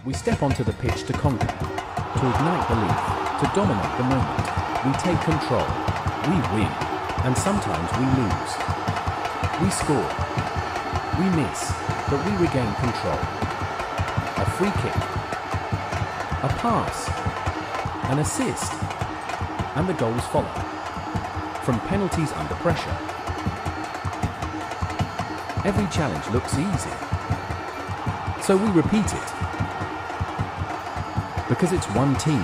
We step onto the pitch to conquer, to ignite belief, to dominate the moment. We take control, we win, and sometimes we lose. We score, we miss, but we regain control. A free kick, a pass, an assist, and the goals follow. From penalties under pressure, every challenge looks easy. So we repeat it. Because it's one team,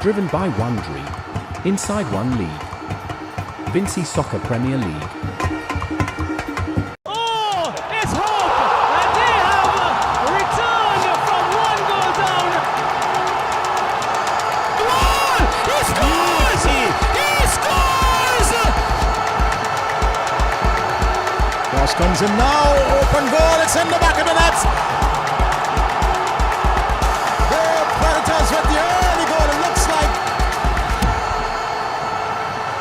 driven by one dream, inside one league. Vincy Soccer Premier League. Oh, it's hope! And they have returned from one goal down. Goal! He scores! He scores! Cross comes in now, open goal, it's in the back of the net. With the early goal, it looks like.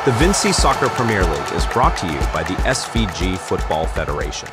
The Vincy Soccer Premier League is brought to you by the SVG Football Federation.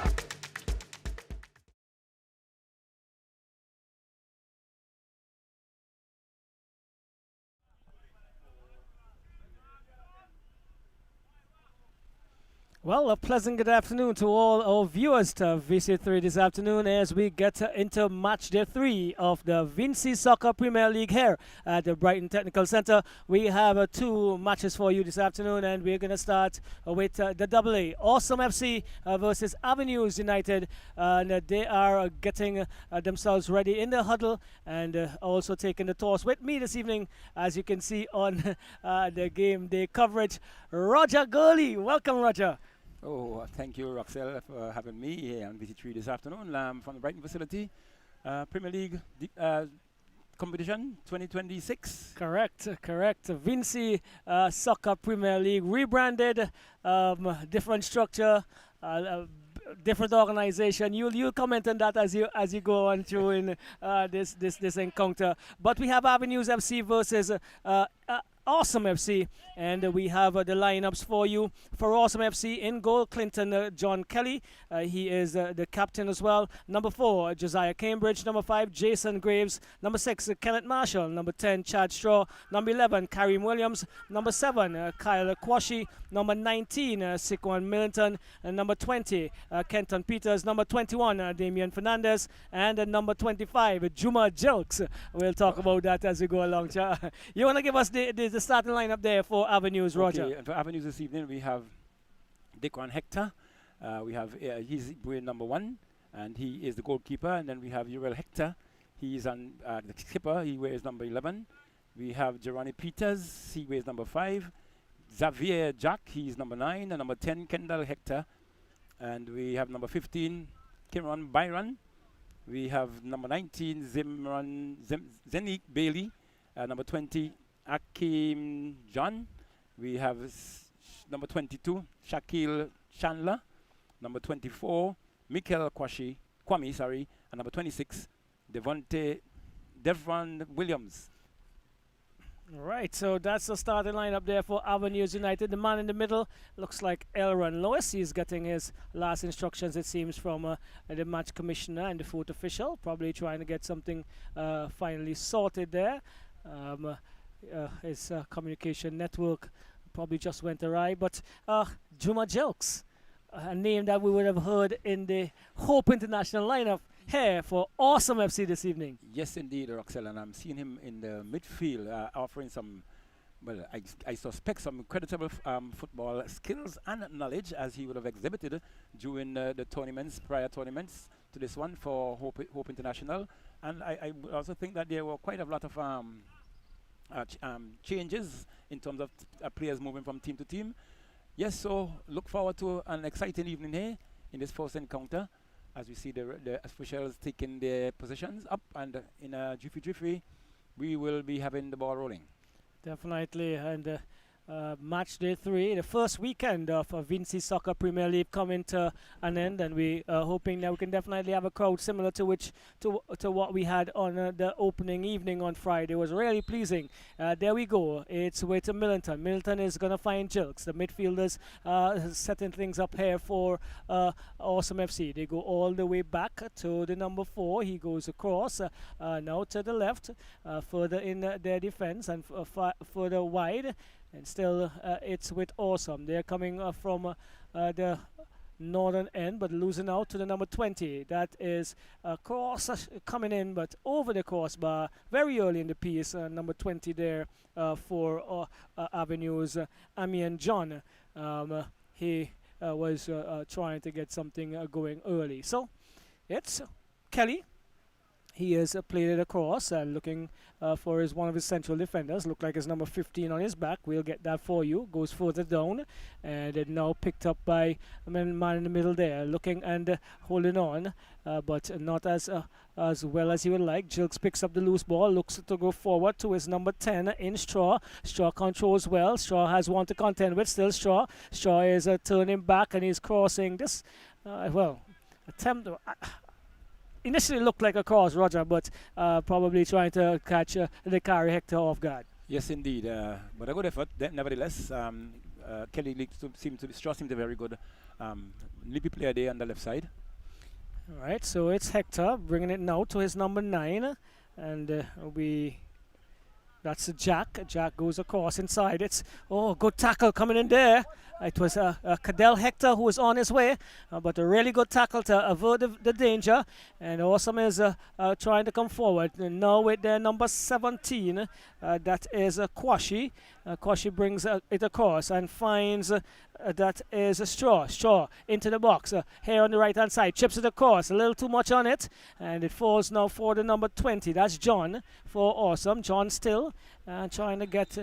Well, a pleasant good afternoon to all our viewers to VC3 this afternoon as we get into match day 3 of the Vincy Soccer Premier League here at the Brighton Technical Centre. We have 2 matches for you this afternoon, and we're going to start with the AA. Awesome FC versus Avenues United, and they are getting themselves ready in the huddle and also taking the toss with me this evening, as you can see on the game day coverage. Roger Gurley, welcome Roger. Oh, thank you, Roxelle, for having me here on VC3 this afternoon from the Brighton facility. Premier League competition 2026. Correct. Vincy Soccer Premier League rebranded, different structure, different organization. You'll comment on that as you go on through in this encounter. But we have Avenues FC versus Awesome FC, and we have the lineups for you. For Awesome FC, in goal, Clinton John Kelly. He is the captain as well. Number 4, Josiah Cambridge. Number 5, Jason Graves. Number 6, Kenneth Marshall. Number 10, Chad Straw. Number 11, Karim Williams. Number 7, Kyle Kwashi. Number 19, Sikwan Millington. And number 20, Kenton Peters. Number 21, Damian Fernandez. And number 25, Juma Jelks. We'll talk about that as we go along. You want to give us the starting lineup there for Avenues, Roger? Okay, and for Avenues this evening, we have Declan Hector. We have he's wearing number 1, and he is the goalkeeper. And then we have Uriel Hector. He's on the skipper. He wears number 11. We have Gerani Peters. He wears number 5. Xavier Jack. He's number 9. And number 10, Kendall Hector. And we have number 15, Kimron Byron. We have number 19, Zenik Bailey. Number 20, Akim John. We have number 22, Shaquille Chandler. Number 24, Mikel Kwame, and number 26, Devon Williams. All right, so that's the starting lineup there for Avenues United. The man in the middle looks like Elron Lewis. He's getting his last instructions, it seems, from the match commissioner and the fourth official, probably trying to get something finally sorted there. His communication network probably just went awry. But Juma Jelks, a name that we would have heard in the Hope International lineup here for Awesome FC this evening. Yes, indeed, Roxelle, and I'm seeing him in the midfield offering some, well, I suspect some creditable football skills and knowledge, as he would have exhibited during the tournaments, prior tournaments to this one for Hope International. And I also think that there were quite a lot of changes in terms of players moving from team to team. Yes, so look forward to an exciting evening here in this first encounter, as we see the officials taking their positions up, and in a jiffy we will be having the ball rolling. Definitely, and match day 3, the first weekend of Vincy Soccer Premier League coming to an end, and we are hoping that we can definitely have a crowd similar to what we had on the opening evening on Friday. It was really pleasing. There we go. It's with Millington. Millington is going to find Jilks. The midfielders setting things up here for Awesome FC. They go all the way back to the number 4. He goes across now to the left, further in their defense and further wide. And still, it's with Awesome. They're coming from the northern end, but losing out to the number 20. That is a cross coming in, but over the crossbar very early in the piece. Number 20 there for Avenues, Amian John. He was trying to get something going early. So it's Kelly. He has played it across, looking for one of his central defenders. Look like his number 15 on his back. We'll get that for you. Goes further down, and it now picked up by a man in the middle there, looking and holding on, but not as well as he would like. Jilks picks up the loose ball, looks to go forward to his number 10 in Straw. Straw controls well. Straw has one to contend with. Still Straw. Straw is turning back, and he's crossing this. Attempt. Initially looked like a cross, Roger, but probably trying to catch the carry Hector off guard. Yes, indeed. But a good effort. Nevertheless, Kelly seemed to be very good. Lippy player there on the left side. All right, so it's Hector bringing it now to his number 9, and that's Jack. Jack goes across inside. It's good tackle coming in there. It was Cadell Hector who was on his way, but a really good tackle to avert the danger. And Awesome is trying to come forward. And now with their number 17, that is Kwashi. Kwashi brings it across and finds that is Straw. Straw into the box. Here on the right-hand side. Chips it across. A little too much on it. And it falls now for the number 20. That's John for Awesome. John still trying to get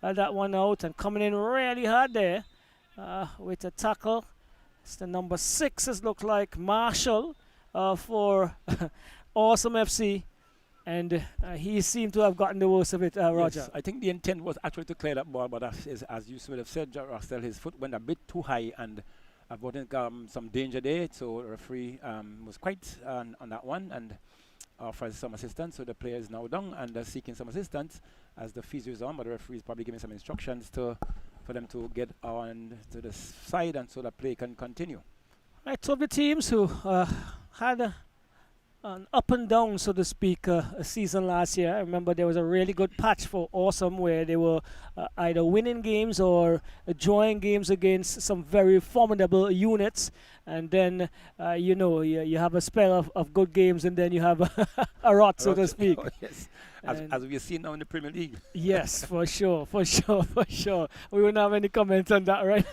that one out and coming in really hard there with a tackle. It's the number 6, it looks like, Marshall for Awesome FC. And he seemed to have gotten the worst of it, Roger. Yes, I think the intent was actually to clear that ball, but as you would have said, Russell, his foot went a bit too high and avoided some danger there. So the referee was quite on that one and offers some assistance. So the player is now down and seeking some assistance as the physio is on, but the referee is probably giving some instructions for them to get on to the side and so the play can continue. Right, two of the teams who had an up and down, so to speak, a season last year. I remember there was a really good patch for Awesome where they were either winning games or drawing games against some very formidable units. And then, you have a spell of good games and then you have a rot, so to speak. Oh, yes. As we've seen now in the Premier League. Yes, for sure. We wouldn't have any comments on that right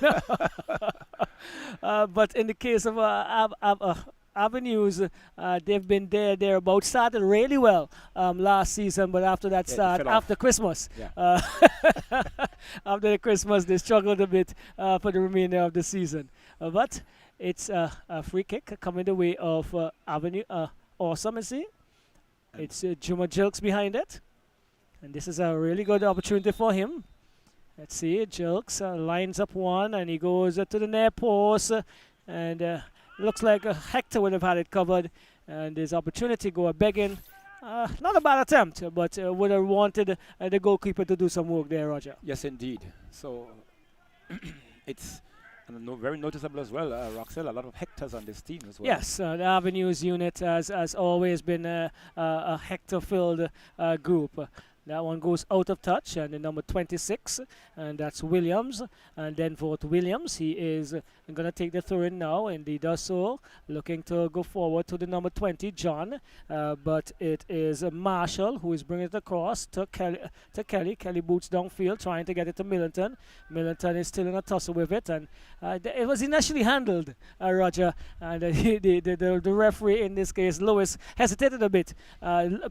now. But in the case of Avenues, they've been thereabouts. Started really well last season, but after that after Christmas, after the Christmas, they struggled a bit for the remainder of the season. But it's a free kick coming the way of Awesome, you see. It's Juma Jilks behind it. And this is a really good opportunity for him. Let's see, Jilks lines up one and he goes to the near post. And looks like Hector would have had it covered. And there's opportunity go begging. Not a bad attempt, but would have wanted the goalkeeper to do some work there, Roger. Yes, indeed. So it's very noticeable as well, Roxelle, a lot of Hectors on this team as well. Yes, the Avenues unit has always been a Hector-filled group. That one goes out of touch, and the number 26, and that's Williams. And then for Williams, he is going to take the throw in now, and he does so, looking to go forward to the number 20, John. But it is Marshall who is bringing it across to Kelly. Kelly boots downfield, trying to get it to Millington. Millington is still in a tussle with it, and it was initially handled, Roger. And the referee, in this case, Lewis, hesitated a bit,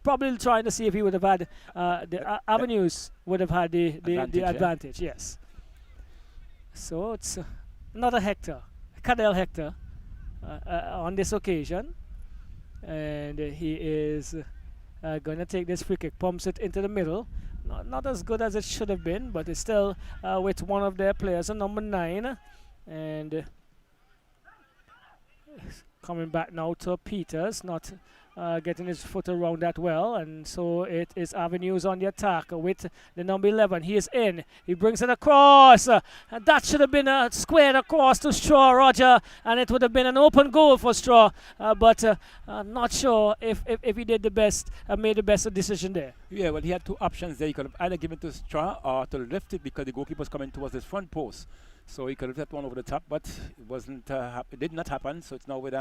probably trying to see if he would have had the Avenues would have had the advantage, yes. So it's another Hector, Cadell Hector, on this occasion. And he is going to take this free kick, pumps it into the middle not as good as it should have been, but it's still with one of their players, number 9, and coming back now to Peters, not getting his foot around that well, and so it is Avenues on the attack with the number 11. He is in. He brings it across. And that should have been squared across to Straw, Roger, and it would have been an open goal for Straw. But not sure if he did the best, made the best decision there. Yeah, well, he had 2 options there. He could have either given to Straw or to lift it because the goalkeeper was coming towards his front post. So he could have left one over the top, but it wasn't. It did not happen. So it's now with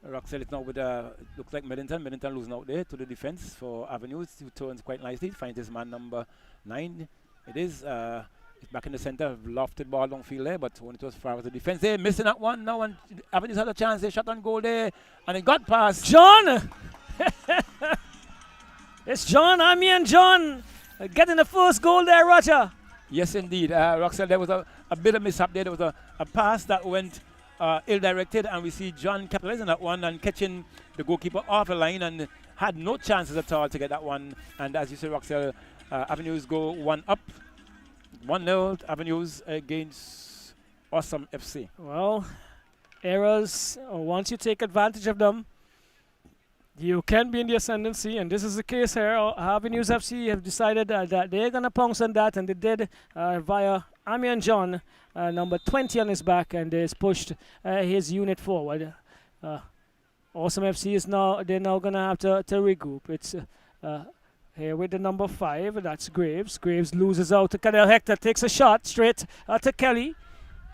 Roxelle. It's now with looks like Middleton. Middleton losing out there to the defense for Avenues, who turns quite nicely. Finds his man number 9. It is. It's back in the center. Lofted ball downfield there, but when it was far as the defense there, missing that one. Now and Avenues had a chance. They shot on goal there, and it got past John. It's John. and John getting the first goal there, Roger. Yes, indeed. Roxelle, there was a bit of mishap there. There was a pass that went ill-directed, and we see John capitalizing that one and catching the goalkeeper off the line and had no chances at all to get that one. And as you say, Roxelle, Avenues go 1 up. 1-0 Avenues against Awesome FC. Well, errors, once you take advantage of them, you can be in the ascendancy, and this is the case here. Avenues FC have decided that they're going to pounce on that, and they did via Amian John, number 20 on his back, and they pushed his unit forward. Awesome FC is now going to have to regroup. It's here with the number 5, that's Graves. Graves loses out to Cadell. Hector takes a shot straight to Kelly,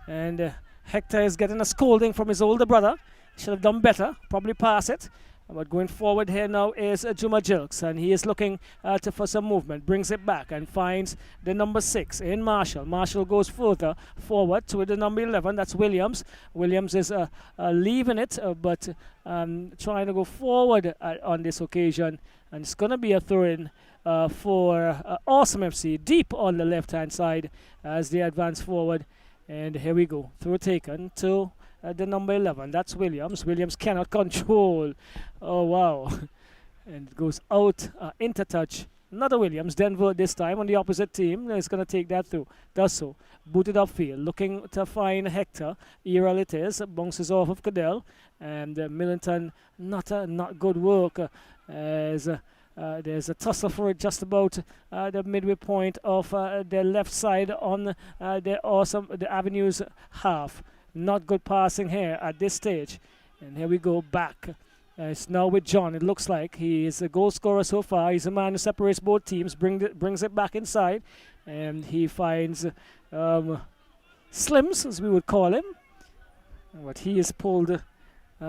and Hector is getting a scolding from his older brother. Should have done better, probably pass it. But going forward here now is Juma Jilks, and he is looking for some movement. Brings it back and finds the number 6 in Marshall. Marshall goes further forward to the number 11. That's Williams. Williams is leaving it, but trying to go forward on this occasion. And it's going to be a throw-in for Awesome FC deep on the left-hand side as they advance forward. And here we go. Throw taken to the number 11. That's Williams. Williams cannot control. Oh, wow. And it goes out into touch. Another Williams. Denver this time on the opposite team is going to take that through. Does so. Booted upfield. Looking to find Hector. Eral it is. Bounces off of Cadell. And Millington, not good work as there's a tussle for it just about the midway point of the left side on the Avenues half. Not good passing here at this stage. And here we go back. It's now with John. It looks like he is a goal scorer so far. He's a man who separates both teams, brings it back inside. And he finds Slims, as we would call him. But he is pulled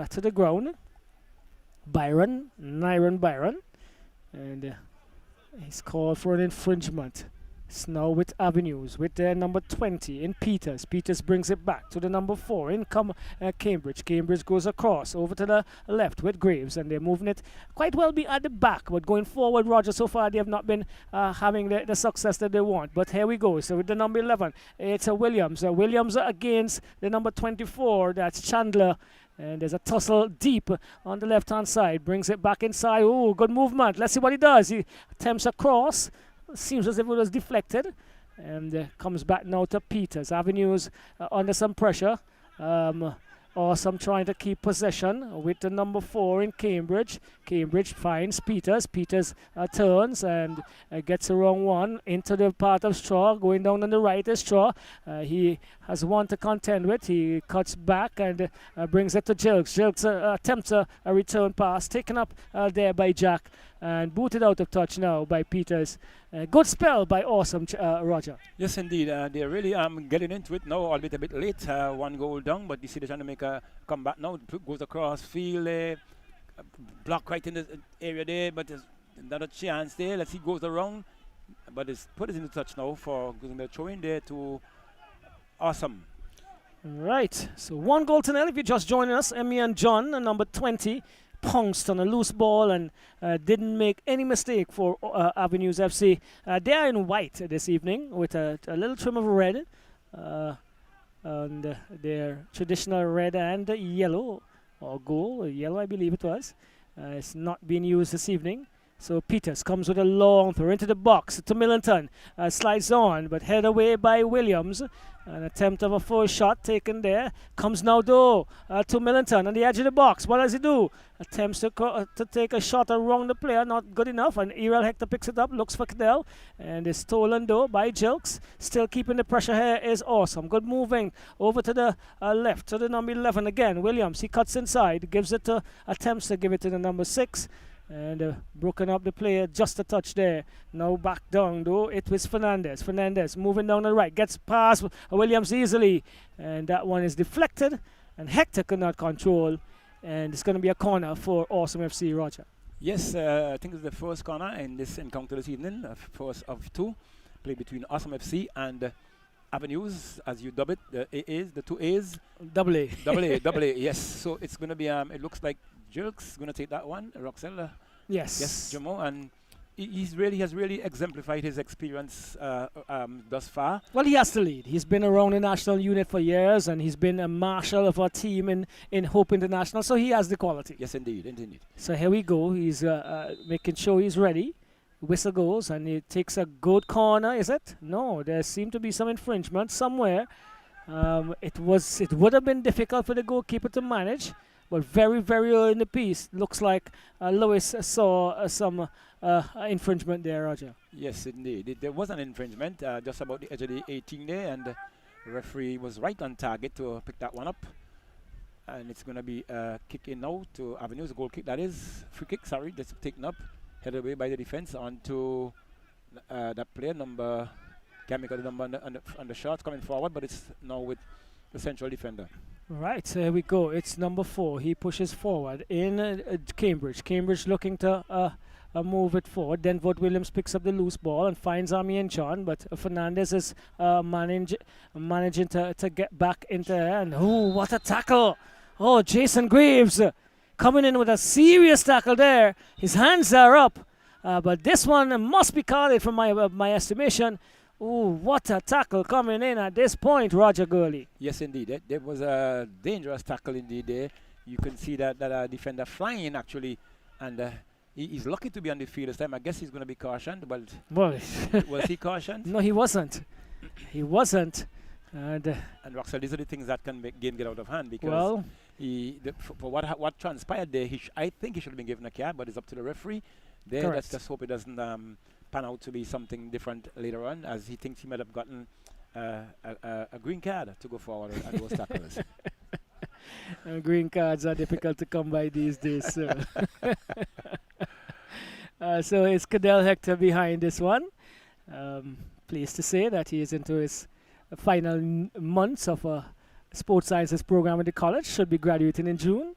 to the ground. Nyron Byron. And he's called for an infringement. It's now with Avenues, with their number 20 in Peters. Peters brings it back to the number 4 in Cambridge. Cambridge goes across over to the left with Graves, and they're moving it quite well be at the back. But going forward, Roger, so far they have not been having the success that they want. But here we go. So with the number 11, it's Williams. Williams against the number 24, that's Chandler. And there's a tussle deep on the left-hand side. Brings it back inside. Oh, good movement. Let's see what he does. He attempts a cross. Seems as if it was deflected, and comes back now to Peters. Avenues under some pressure. Awesome trying to keep possession with the number 4 in Cambridge. Cambridge finds Peters. Peters turns and gets the wrong one into the part of Straw. Going down on the right is Straw. He has one to contend with. He cuts back and brings it to Jilks. Jilks attempts a return pass taken up there by Jack and booted out of touch now by Peters. Good spell by Awesome, Roger. Yes, indeed. They're really getting into it now, albeit a bit late. 1 goal down, but you see they're trying to make a comeback now. Goes across field, block right in the area there, but there's another chance there. Let's see, goes around, but it's put it in the touch now for the throw in there to Awesome. Right, so 1-0 if you're just joining us. Emmy and John, number 20. Pounced on a loose ball and didn't make any mistake for Avenues FC. They are in white this evening with a little trim of red and their traditional red and yellow or gold, yellow I believe it was. It's not being used this evening. So Peters comes with a long throw into the box to Millington. Slides on, but headed away by Williams. An attempt of a full shot taken there. Comes now though to Millington on the edge of the box. What does he do? Attempts to take a shot around the player. Not good enough. And Errol Hector picks it up. Looks for Cadell. And is stolen though by Jilks. Still keeping the pressure here is Awesome. Good moving over to the left. To the number 11 again. Williams. He cuts inside. Gives it to. Attempts to give it to the number 6. And broken up the player, just a touch there. Now back down though, it was Fernandez. Fernandez moving down the right, gets past Williams easily. And that one is deflected. And Hector could not control. And it's going to be a corner for Awesome FC, Roger. Yes, I think it's the first corner in this encounter this evening. First of 2. Play between Awesome FC and Avenues, as you dub it. The AAs, the 2 A's. Double A. Double A, yes. So it's going to be, it looks like Jerks going to take that one. Roxel. Yes. Jomo. And he has really exemplified his experience thus far. Well, he has to lead. He's been around the national unit for years, and he's been a marshal of our team in Hope International, so he has the quality. Yes, indeed. So here we go. He's making sure he's ready. Whistle goes, and he takes a good corner, is it? No, there seemed to be some infringement somewhere. It would have been difficult for the goalkeeper to manage, but very, very early in the piece, looks like Lewis saw some infringement there, Roger. Yes, indeed. There was an infringement just about the edge of the 18 there, and the referee was right on target to pick that one up. And it's going to be a kick in now to Avenues, a goal kick, that is. Free kick, sorry, that's taken up. Headed away by the defense onto that player, number, can't make out the number on the shot coming forward, but it's now with the central defender. Right, so here we go. It's number 4. He pushes forward in Cambridge. Cambridge looking to move it forward. Then Vought Williams picks up the loose ball and finds Army and John, but Fernandez is managing to get back into there. And what a tackle! Oh, Jason Graves coming in with a serious tackle there. His hands are up, but this one must be carded from my estimation. Oh, what a tackle coming in at this point, Roger Gurley. Yes, indeed. There was a dangerous tackle indeed there. You can see that defender flying actually, and he's lucky to be on the field this time. I guess he's going to be cautioned, but was he cautioned? No, he wasn't. He wasn't. And Roxel, these are the things that can make game get out of hand, because for what transpired there, I think he should have been given a card, but it's up to the referee. There, let's just hope it doesn't pan out to be something different later on, as he thinks he might have gotten a green card to go forward at those tackles. Green cards are difficult to come by these days. So, so it's Cadell Hector behind this one. Pleased to say that he is into his final months of a sports sciences program at the college. Should be graduating in June.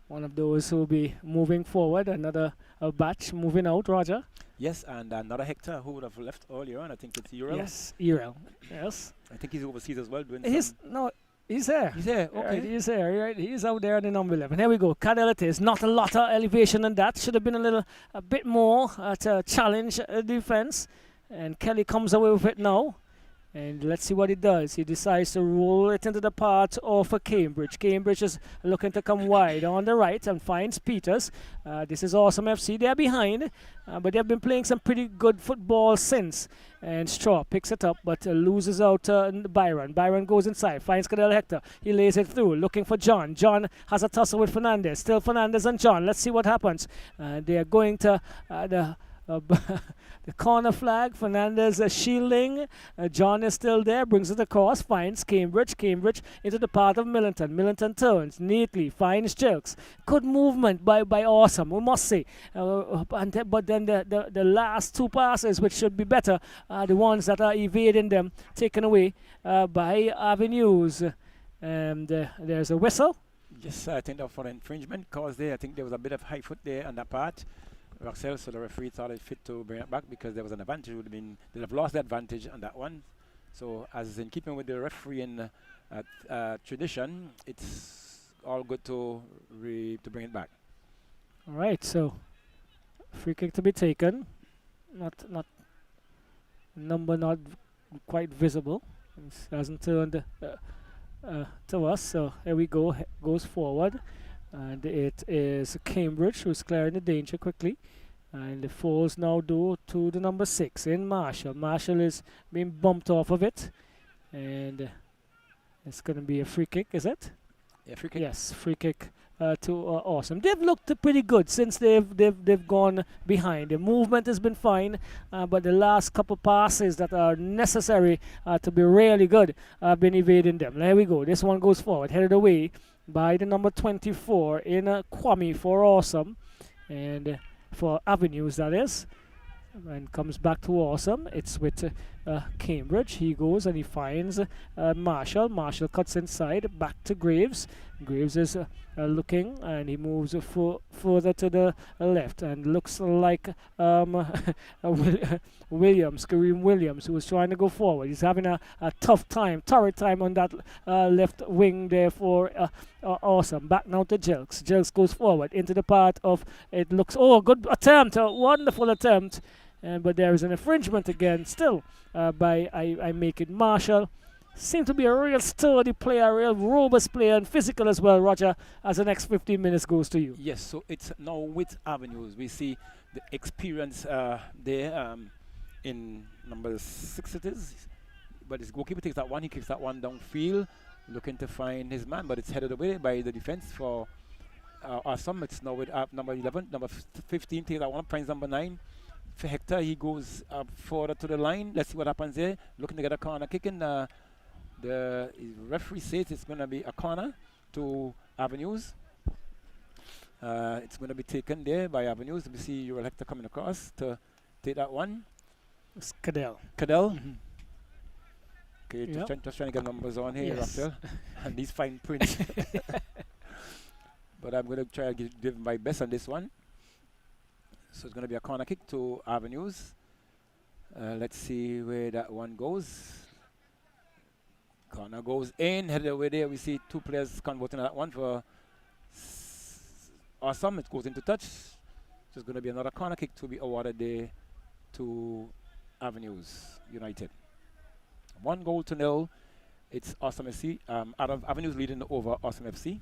One of those who will be moving forward. Another batch moving out, Roger. Yes, and another Hector who would have left earlier on. I think it's Urel. Yes, Urel. Yes. I think he's overseas as well doing He's there. He's there. Okay. Right, he's there. Right. He's out there in the number 11. Here we go. Cadell it is. Not a lot of elevation in that. Should have been a bit more to challenge defense. And Kelly comes away with it now. And let's see what he does. He decides to roll it into the part of Cambridge. Cambridge is looking to come wide on the right and finds Peters. This is Awesome FC. They're behind, but they've been playing some pretty good football since. And Straw picks it up, but loses out Byron. Byron goes inside, finds Cadell Hector. He lays it through, looking for John. John has a tussle with Fernandez. Still Fernandez and John. Let's see what happens. They are going to the corner flag. Fernandez shielding. John is still there, brings it across, finds Cambridge. Cambridge into the path of Millington. Millington turns neatly, finds Jerks. Good movement by Awesome, we must say. But then the last 2 passes, which should be better, are the ones that are evading them, taken away by Avenues. And there's a whistle. Yes, I think that for infringement caused there. I think there was a bit of high foot there on that part. Roxel, so the referee thought it fit to bring it back because there was an advantage. They'd have lost the advantage on that one. So, as in keeping with the refereeing tradition, it's all good to bring it back. All right, so free kick to be taken. Not quite visible. It hasn't turned to us. So here we go. Goes forward. And it is Cambridge who's clearing the danger quickly. And the falls now do to the number 6 in Marshall. Marshall is being bumped off of it. And it's going to be a free kick, is it? Yeah, free kick. Yes, free kick to Awesome. They've looked pretty good since they've gone behind. The movement has been fine, but the last couple passes that are necessary to be really good have been evading them. There we go. This one goes forward, headed away by the number 24 in Kwame for Awesome. And for Avenues, that is, and comes back to Awesome. It's with Cambridge. He goes and he finds Marshall. Marshall cuts inside, back to Graves. Graves is looking, and he moves further to the left, and looks like Williams, Kareem Williams, who was trying to go forward. He's having a torrid time on that left wing there for Awesome. Back now to Jelks. Jelks goes forward into the part of, it looks, good attempt, a wonderful attempt. But there is an infringement again, still by I make it Marshall. Seemed to be a real sturdy player, a real robust player, and physical as well, Roger, as the next 15 minutes goes to you. Yes, so it's now with Avenues. We see the experience there in number 6 it is. But his goalkeeper takes that one, he kicks that one downfield, looking to find his man, but it's headed away by the defense for Awesome. It's now with number 11, number 15 takes that one, finds number 9. For Hector, he goes further to the line. Let's see what happens there. Looking to get a corner kick in. The referee says it's going to be a corner to Avenues. It's going to be taken there by Avenues. We see Uriel Hector coming across to take that one. It's Cadell. Okay, Yep. just trying to get numbers on here, Yes. Raphael. And these fine prints. But I'm going to try to give my best on this one. So it's going to be a corner kick to Avenues. Let's see where that one goes. Corner goes in, headed away there. We see 2 players converting that one for Awesome. It goes into touch. So it's going to be another corner kick to be awarded there to Avenues United. 1-0. It's Awesome FC. Avenues leading over Awesome FC.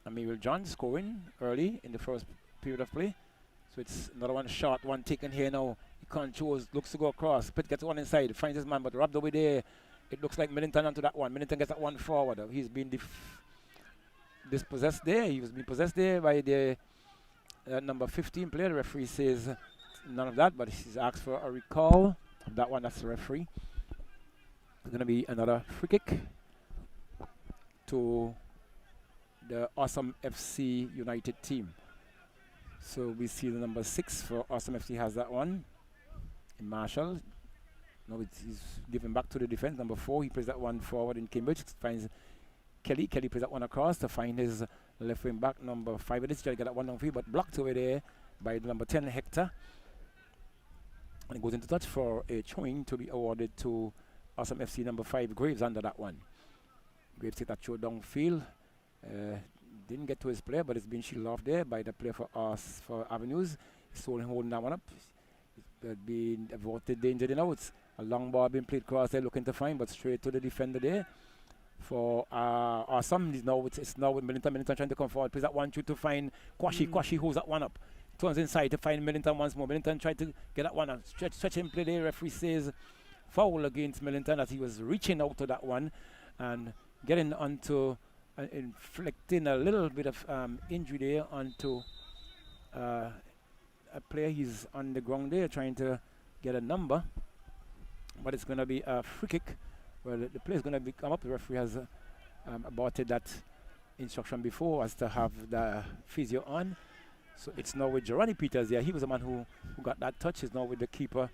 Emmanuel John scoring early in the first period of play. So it's another one shot, one taken here now. He controls, looks to go across. Pitt gets one inside, finds his man, but wrapped away there. It looks like Millington onto that one. Millington gets that one forward. He's been dispossessed there. He was being possessed there by the number 15 player. The referee says none of that, but he's asked for a recall of that one. That's the referee. It's going to be another free kick to the Awesome FC United team. So we see the number 6 for Awesome FC has that one. In Marshall. Now he's given back to the defense. Number 4, he plays that one forward in Cambridge. Finds Kelly. Kelly plays that one across to find his left wing back. Number 5 it is. Try to get that one downfield, but blocked over there by the number 10, Hector. And it goes into touch for a throwing to be awarded to Awesome FC number 5, Graves, under that one. Graves take that throw downfield. Didn't get to his player, but it's been shielded off there by the player for Avenues. He's holding that one up. It's been averted danger. You know, it's a long ball being played across there, looking to find, but straight to the defender there. For Awesome, it's now with Millington. Millington trying to come forward. Plays that one to find Kwashi. Kwashi holds that one up. Turns inside to find Millington once more. Millington tried to get that one. Stretch and play there. Referee says foul against Millington as he was reaching out to that one and getting onto inflicting a little bit of injury there onto a player. He's on the ground there trying to get a number, but it's going to be a free kick. Well, the player is going to come up. The referee has aborted that instruction before as to have the physio on. So it's now with Gerani Peters there. He was the man who got that touch. He's now with the keeper,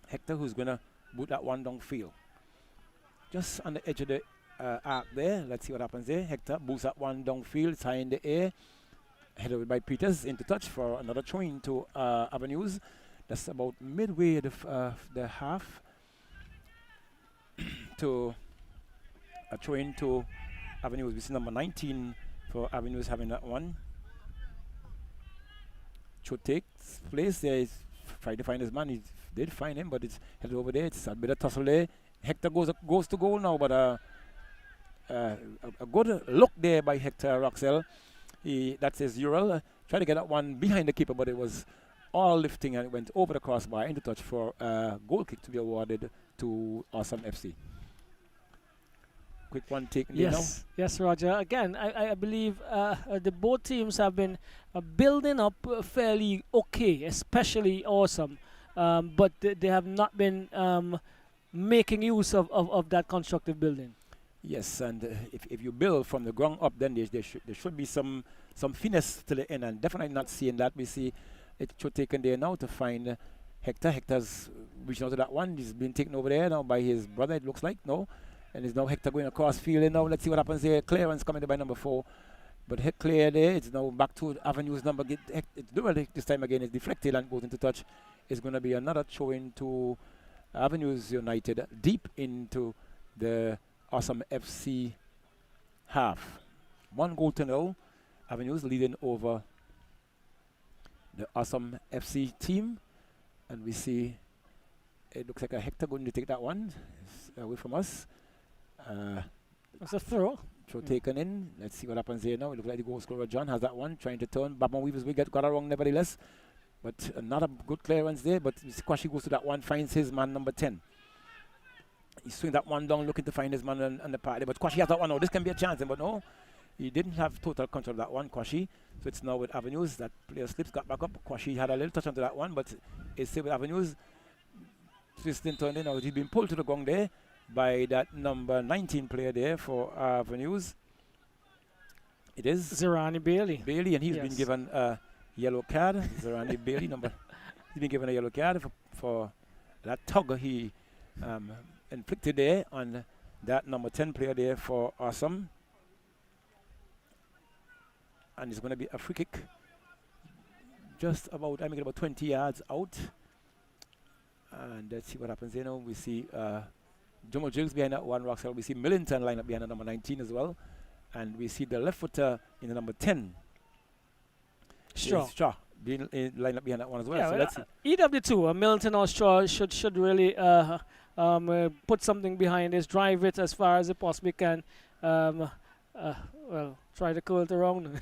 Hector, who's going to boot that one downfield. Just on the edge of the arc there. Let's see what happens there. Hector boosts that one downfield. It's high in the air. Headed by Peters into touch for another throw into Avenues. That's about midway of the half. To a throw into Avenues. We see number 19 for Avenues having that one. Cho takes place there. He's trying to find his man. He did find him, but it's headed over there. It's a bit of tussle there. Hector goes to goal now, but a good look there by Hector Roxell. That's his Ural. tried to get that one behind the keeper, but it was all lifting and it went over the crossbar into touch for a goal kick to be awarded to Awesome FC. Quick one taken there now. Yes, Roger. Again, I believe the both teams have been building up fairly okay, especially Awesome, but they have not been making use of that constructive building. Yes, and if you build from the ground up, then there should be some finesse to the end, and definitely not seeing that. We see it should taken there now to find Hector. Hector's reaching out to that one. He's been taken over there now by his brother, it looks like, no? And it's now Hector going across field. And now let's see what happens there. Clearance coming there by number 4. But clear there. It's now back to Avenue's number. It's dual this time again. It's deflected and goes into touch. It's going to be another throw into Avenues United deep into the Awesome FC half. 1-0. Avenues leading over the Awesome FC team. And we see it looks like a Hector going to take that one. It's away from us. It's a throw. Throw taken in. Let's see what happens here now. It looks like the goal scorer John has that one, trying to turn. Babman Weavers will got it wrong nevertheless. But not a good clearance there. But Squashy goes to that one, finds his man number 10. He swings that one down, looking to find his man on the party. But Quashi has that one. Oh, this can be a chance, but no. He didn't have total control of that one, Quashi. So it's now with Avenues. That player slips, got back up. Quashi had a little touch onto that one, but it's still with Avenues. Twisting, turning out. He's been pulled to the ground there by that number 19 player there for Avenues. It is Zerani Bailey. Bailey, and he's been given a yellow card. Zerani Bailey, he's been given a yellow card for that tug he inflicted there on that number 10 player there for Awesome. And it's going to be a free kick just about, about 20 yards out. And let's see what happens here now. We see Jomo Jills behind that one, Roxell. We see Millington line up behind the number 19 as well. And we see the left footer in the number 10. Straw being line up behind that one as well. Yeah, so let's see. Either of the two, Millington or Straw, should really put something behind this, drive it as far as it possibly can. Well, try to curl it around.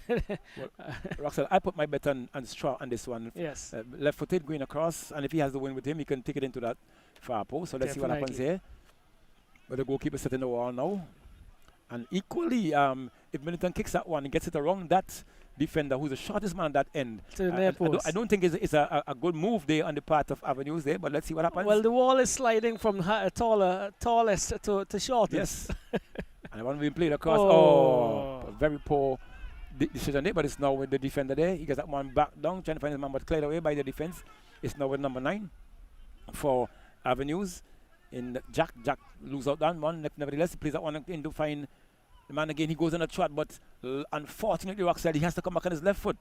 Roxell, I put my bet on Straw on this one. Yes. Left footed going across, and if he has the win with him, he can take it into that far post. So let's see what happens here. But the goalkeeper setting the wall now. And equally, if Millington kicks that one and gets it around that defender, who's the shortest man at that end, I don't think it's a good move there on the part of Avenues there, but let's see what happens. Well, the wall is sliding from tallest to shortest. Yes. And the one being played across. Oh, very poor decision there, but it's now with the defender there. He gets that one back down, trying to find his man, but cleared away by the defense. It's now with number 9 for Avenues. In Jack loses out that one. Nevertheless, he plays that one in to find the man again. He goes on a trot, but unfortunately, Roxell, he has to come back on his left foot.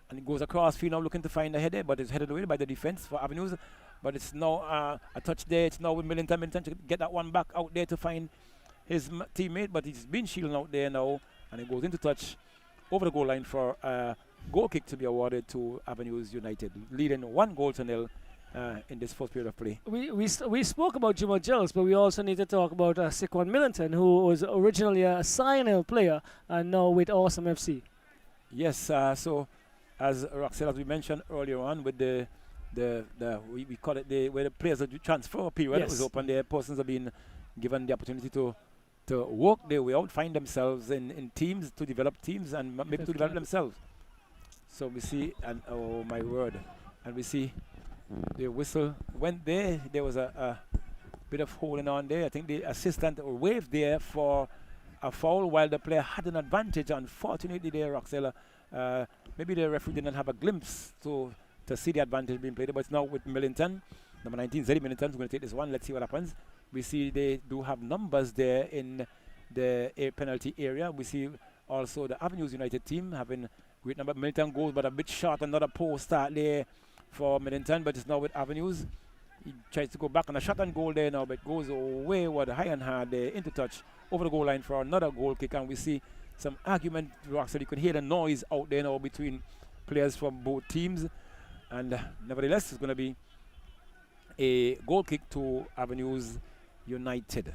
And he goes across field now looking to find the header, but it's headed away by the defense for Avenues. But it's now a touch there. It's now with Millington. Millington to get that one back out there to find his teammate, but he's been shielding out there now. And he goes into touch over the goal line for a goal kick to be awarded to Avenues United, leading 1-0 in this first period of play. We spoke about Juma Gills, but we also need to talk about Sikwan Millington, who was originally a Cyanil player and now with Awesome FC. Yes, so as Roxell, as we mentioned earlier on, with we call it where the players are transfer period was open, the persons have been given the opportunity to work their way out, find themselves in teams, to develop teams and maybe to develop themselves. So we see, and oh my word, and we see the whistle went there. There was a bit of holding on there. I think the assistant waved there for a foul while the player had an advantage. Unfortunately there, Roxella, maybe the referee didn't have a glimpse to see the advantage being played, but it's now with Millington. Number 19, Zeddy Millington, is going to take this one. Let's see what happens. We see they do have numbers there in the penalty area. We see also the Avenues United team having great number. Millington goes, but a bit short. Another post start there for Millington, but it's now with Avenues. He tries to go back on a shot and goal there now, but goes wayward, high and hard there, into touch over the goal line for another goal kick. And we see some argument, so you can hear the noise out there now between players from both teams. And nevertheless, it's going to be a goal kick to Avenues United.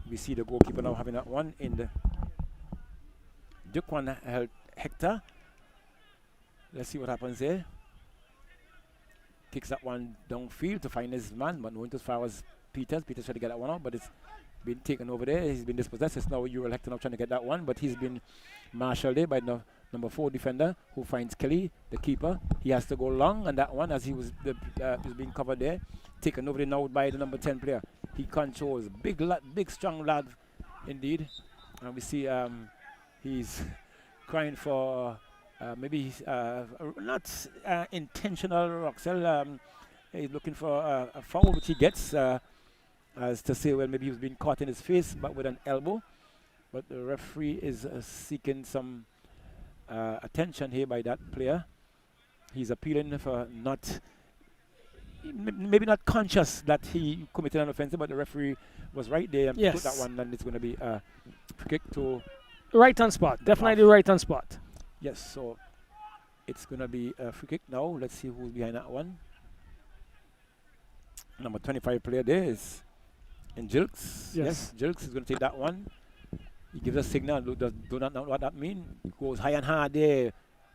We see the goalkeeper now having that one in the Duquan Hector. Let's see what happens here. Kicks that one downfield to find his man, but not as far as Peters. Peters trying to get that one out, but it's been taken over there. He's been dispossessed. It's now Ural Hector now trying to get that one, but he's been marshaled there by the number 4 defender who finds Kelly, the keeper. He has to go long, and that one, as he was being covered there, taken over there now by the number 10 player. He controls. Big strong lad indeed. And we see he's crying for maybe not intentional Roxel. He's looking for a foul, which he gets as to say, well, maybe he was being caught in his face, but with an elbow. But the referee is seeking some attention here by that player. He's appealing for maybe not conscious that he committed an offense, but the referee was right there and put that one, and it's going to be a free kick to right on spot. Definitely right on spot. Yes, so it's going to be a free kick now. Let's see who's behind that one. Number 25 player there is in Jilks. Yes, Jilks is going to take that one. He gives a signal. Do not know what that means. Goes high and hard there,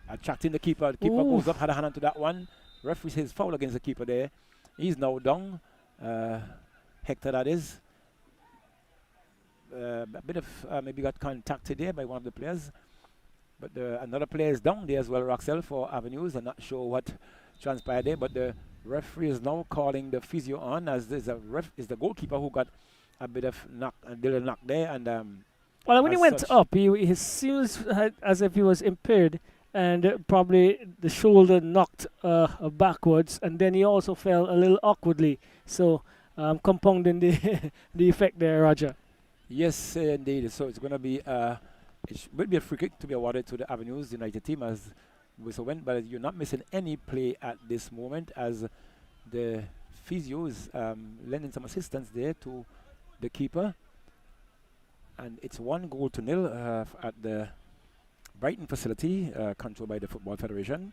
attracting the keeper. The keeper goes up, had a hand onto that one. Referee says foul against the keeper there. He's now down. Hector, that is. A bit of maybe got contacted there by one of the players. But another player is down there as well, Roxel, for Avenues. I'm not sure what transpired there, but the referee is now calling the physio on, as there's is the goalkeeper who got a bit of little knock there. And well, when he went up, he seems as if he was impaired, and probably the shoulder knocked backwards, and then he also fell a little awkwardly. So compounding the effect there, Roger. Yes, indeed. So it's going to be it will be a free kick to be awarded to the Avenues United team as whistle went, but you're not missing any play at this moment as the physio is lending some assistance there to the keeper. And it's 1-0 at the Brighton facility, controlled by the Football Federation.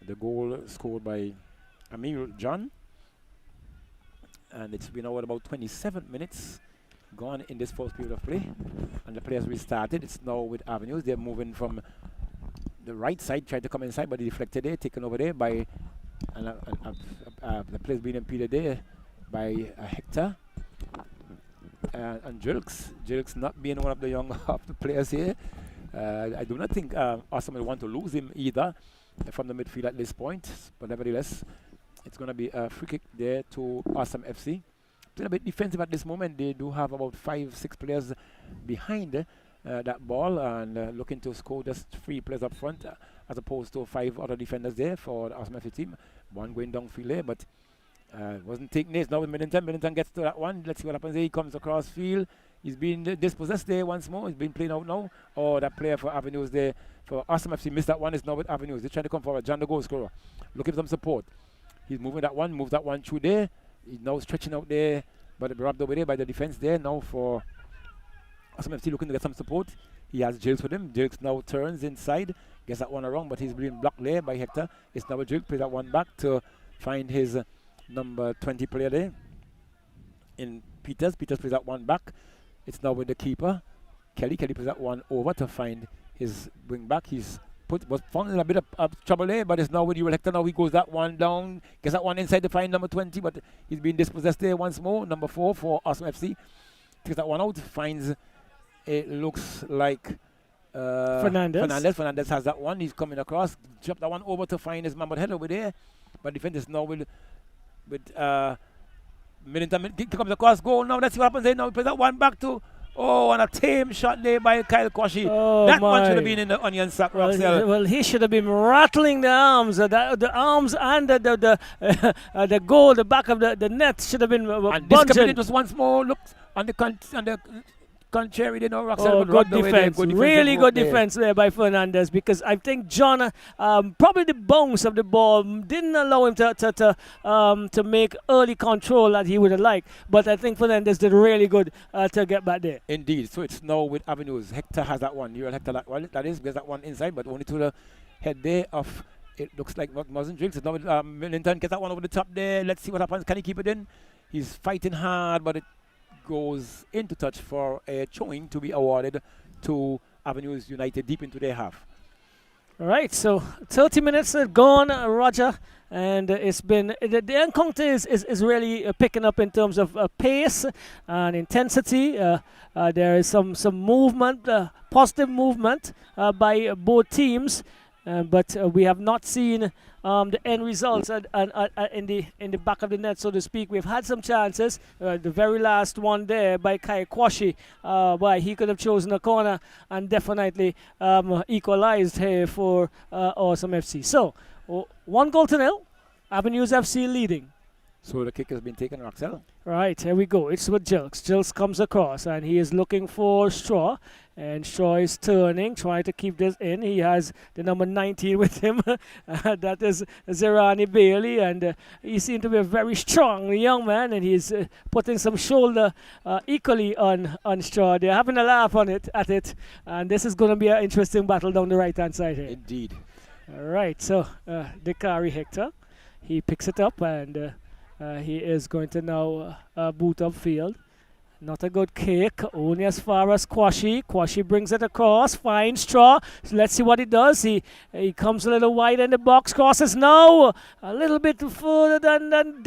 The goal scored by Amir John. And it's been over about 27 minutes gone in this first period of play. And the players restarted. It's now with Avenues. They're moving from the right side, tried to come inside, but they deflected there, taken over there by the players being impeded there by Hector. And Jilks not being one of the young of the players here. I do not think Awesome will want to lose him either from the midfield at this point. But nevertheless, it's going to be a free kick there to Awesome FC. Playing a bit defensive at this moment. They do have about 5-6 players behind that ball and looking to score just 3 players up front as opposed to 5 other defenders there for the Awesome FC team. One going downfield there, but wasn't taking this. Now with Middleton. Middleton gets to that one. Let's see what happens there. He comes across field. He's been dispossessed there once more. He's been playing out now. Oh, that player for Avenues there for Awesome FC missed that one. Is now with Avenues. They're trying to come forward. John the goal scorer looking for some support. He's moving that one. Moves that one through there. He's now stretching out there, but robbed over there by the defense there. Now for Awesome FC looking to get some support. He has Jilks with him. Jilks now turns inside. Gets that one around, but he's being blocked there by Hector. It's now Jilks. Plays that one back to find his number 20 player there in Peters. Peters plays that one back. It's now with the keeper. Kelly plays that one over to find his wing back. Was found in a bit of trouble there, but it's now with Ural Hector. Now he goes that one down. Gets that one inside to find number 20, but he's being dispossessed there once more. Number 4 for Awesome FC. Takes that one out. Finds it looks like Fernandez. Fernandez has that one. He's coming across. Drop that one over to find his man, but head over there. But defense is now with Middleton comes across goal. Now let's see what happens there. Now he plays that one back to and a tame shot there by Kyle Kwashi. That one should have been in the onion sack. Well, he should have been rattling the arms. The arms and the goal, the back of the net should have been and this coming just once more. Look on the contrary, they know Roxel good defense. Really good defense there by Fernandez, because I think John probably the bounce of the ball didn't allow him to make early control that he would have liked. But I think Fernandez did really good to get back there. Indeed. So it's now with Avenues. Hector has that one. Ural Hector that is gets that one inside, but only to the head there of it looks like what Mustn't Drinks. It's now with Middleton gets that one over the top there. Let's see what happens. Can he keep it in? He's fighting hard, but it goes into touch for a throwing to be awarded to Avenues United deep into their half. All right, so 30 minutes gone, Roger, and it's been the encounter is really picking up in terms of pace and intensity. There is some movement, positive movement by both teams, but we have not seen the end results in the back of the net, so to speak. We've had some chances. The very last one there by Kai Kwashi, why he could have chosen a corner and definitely equalized here for Awesome FC. So 1-0, Avenues FC leading. So the kick has been taken, Roxel. Right, here we go. It's with Jilks. Jilks comes across and he is looking for Straw. And Straw is turning, trying to keep this in. He has the number 19 with him. That is Zerani Bailey. And he seems to be a very strong young man. And he's putting some shoulder equally on Straw. They're having a laugh at it. And this is going to be an interesting battle down the right-hand side here. Indeed. All right, so Dekari Hector. He picks it up and he is going to now boot upfield. Not a good kick, only as far as Kwashi. Kwashi brings it across, finds Straw. So let's see what he does. He comes a little wide in the box, crosses now a little bit further than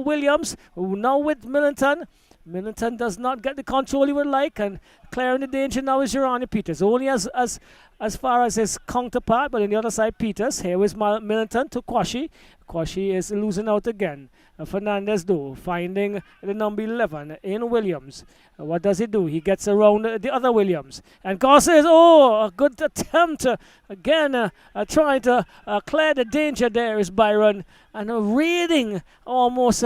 Williams. Now with Millington. Millington does not get the control he would like, and clearing the danger now is Gerani Peters. Only as far as his counterpart, but on the other side, Peters. Here is Millington to Kwashi. Kwashi is losing out again. Fernandez though, finding the number 11 in Williams. What does he do? He gets around the other Williams. And crosses, a good attempt. Again, trying to clear the danger there is Byron. And reading almost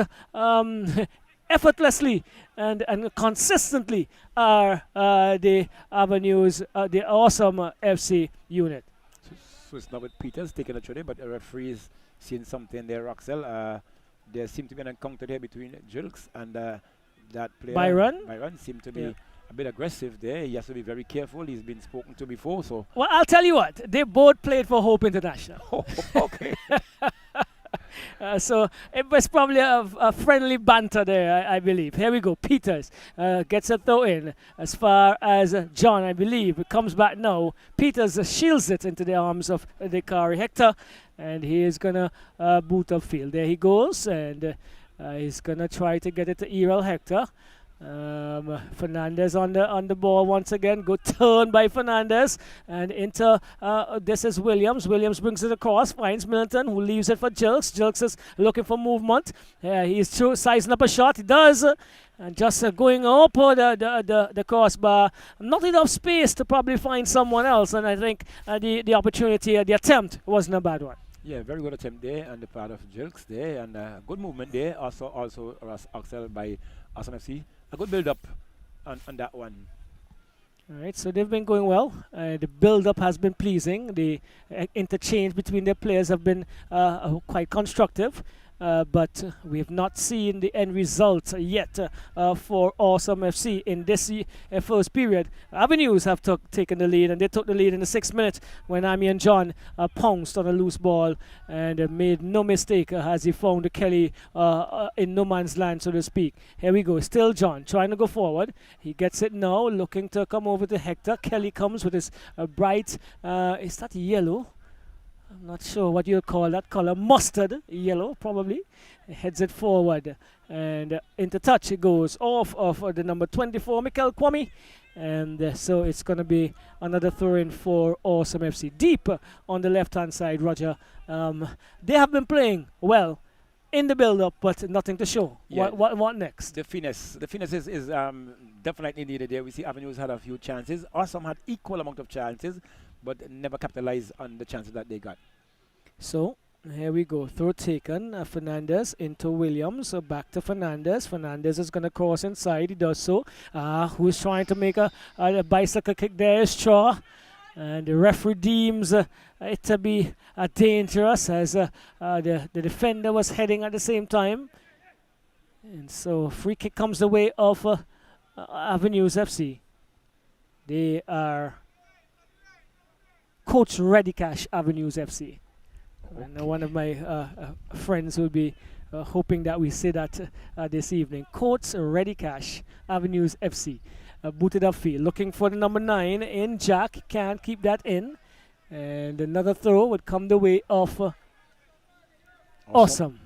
effortlessly and consistently are the Avenues, the Awesome FC unit. So it's not with Peters taking a trade, but the referee is seeing something there, Roxel. There seemed to be an encounter there between Jilks and that player. Byron seemed to be a bit aggressive there. He has to be very careful. He's been spoken to before. So. Well, I'll tell you what. They both played for Hope International. Oh, okay. So it was probably a friendly banter there, I believe. Here we go. Peters gets a throw in as far as John, I believe. It comes back now. Peters shields it into the arms of Dekari Hector. And he is going to boot upfield. There he goes. And he's going to try to get it to Errol Hector. Fernandez on the ball once again. Good turn by Fernandez. And into this is Williams. Williams brings it across. Finds Millington, who leaves it for Jilks. Jilks is looking for movement. He's sizing up a shot. He does. And just going up the crossbar. Not enough space to probably find someone else. And I think the opportunity, the attempt wasn't a bad one. Yeah, very good attempt there on the part of Jilks there, and good movement there. Also Axel by Awesome FC. A good build up on that one. All right, so they've been going well. The build up has been pleasing. The interchange between their players have been quite constructive. But we have not seen the end result yet for Awesome FC in this first period. Avenues have taken the lead, and they took the lead in the 6th minute when Amy and John pounced on a loose ball and made no mistake as he found Kelly in no man's land, so to speak. Here we go, still John trying to go forward. He gets it now, looking to come over to Hector. Kelly comes with his bright, is that yellow? I'm not sure what you call that color. Mustard yellow, probably. Heads it forward. And into touch it goes off of the number 24, Mikel Kwame. And so it's going to be another throw-in for Awesome FC. Deep on the left-hand side, Roger. They have been playing well in the build-up, but nothing to show. Yeah. What next? The finesse is definitely needed there. We see Avenues had a few chances. Awesome had equal amount of chances, but never capitalized on the chances that they got. So here we go. Throw taken. Fernandez into Williams. Back to Fernandez. Fernandez is going to cross inside. He does so. Who's trying to make a bicycle kick there is Shaw. And the referee deems it to be dangerous as the defender was heading at the same time. And so free kick comes the way of Avenues FC. They are Coach Redicash Avenues FC. Okay. And one of my friends will be hoping that we say that this evening. Coach Redicash Avenues FC. Booted upfield, looking for the number 9 in Jack. Can't keep that in. And another throw would come the way of Awesome.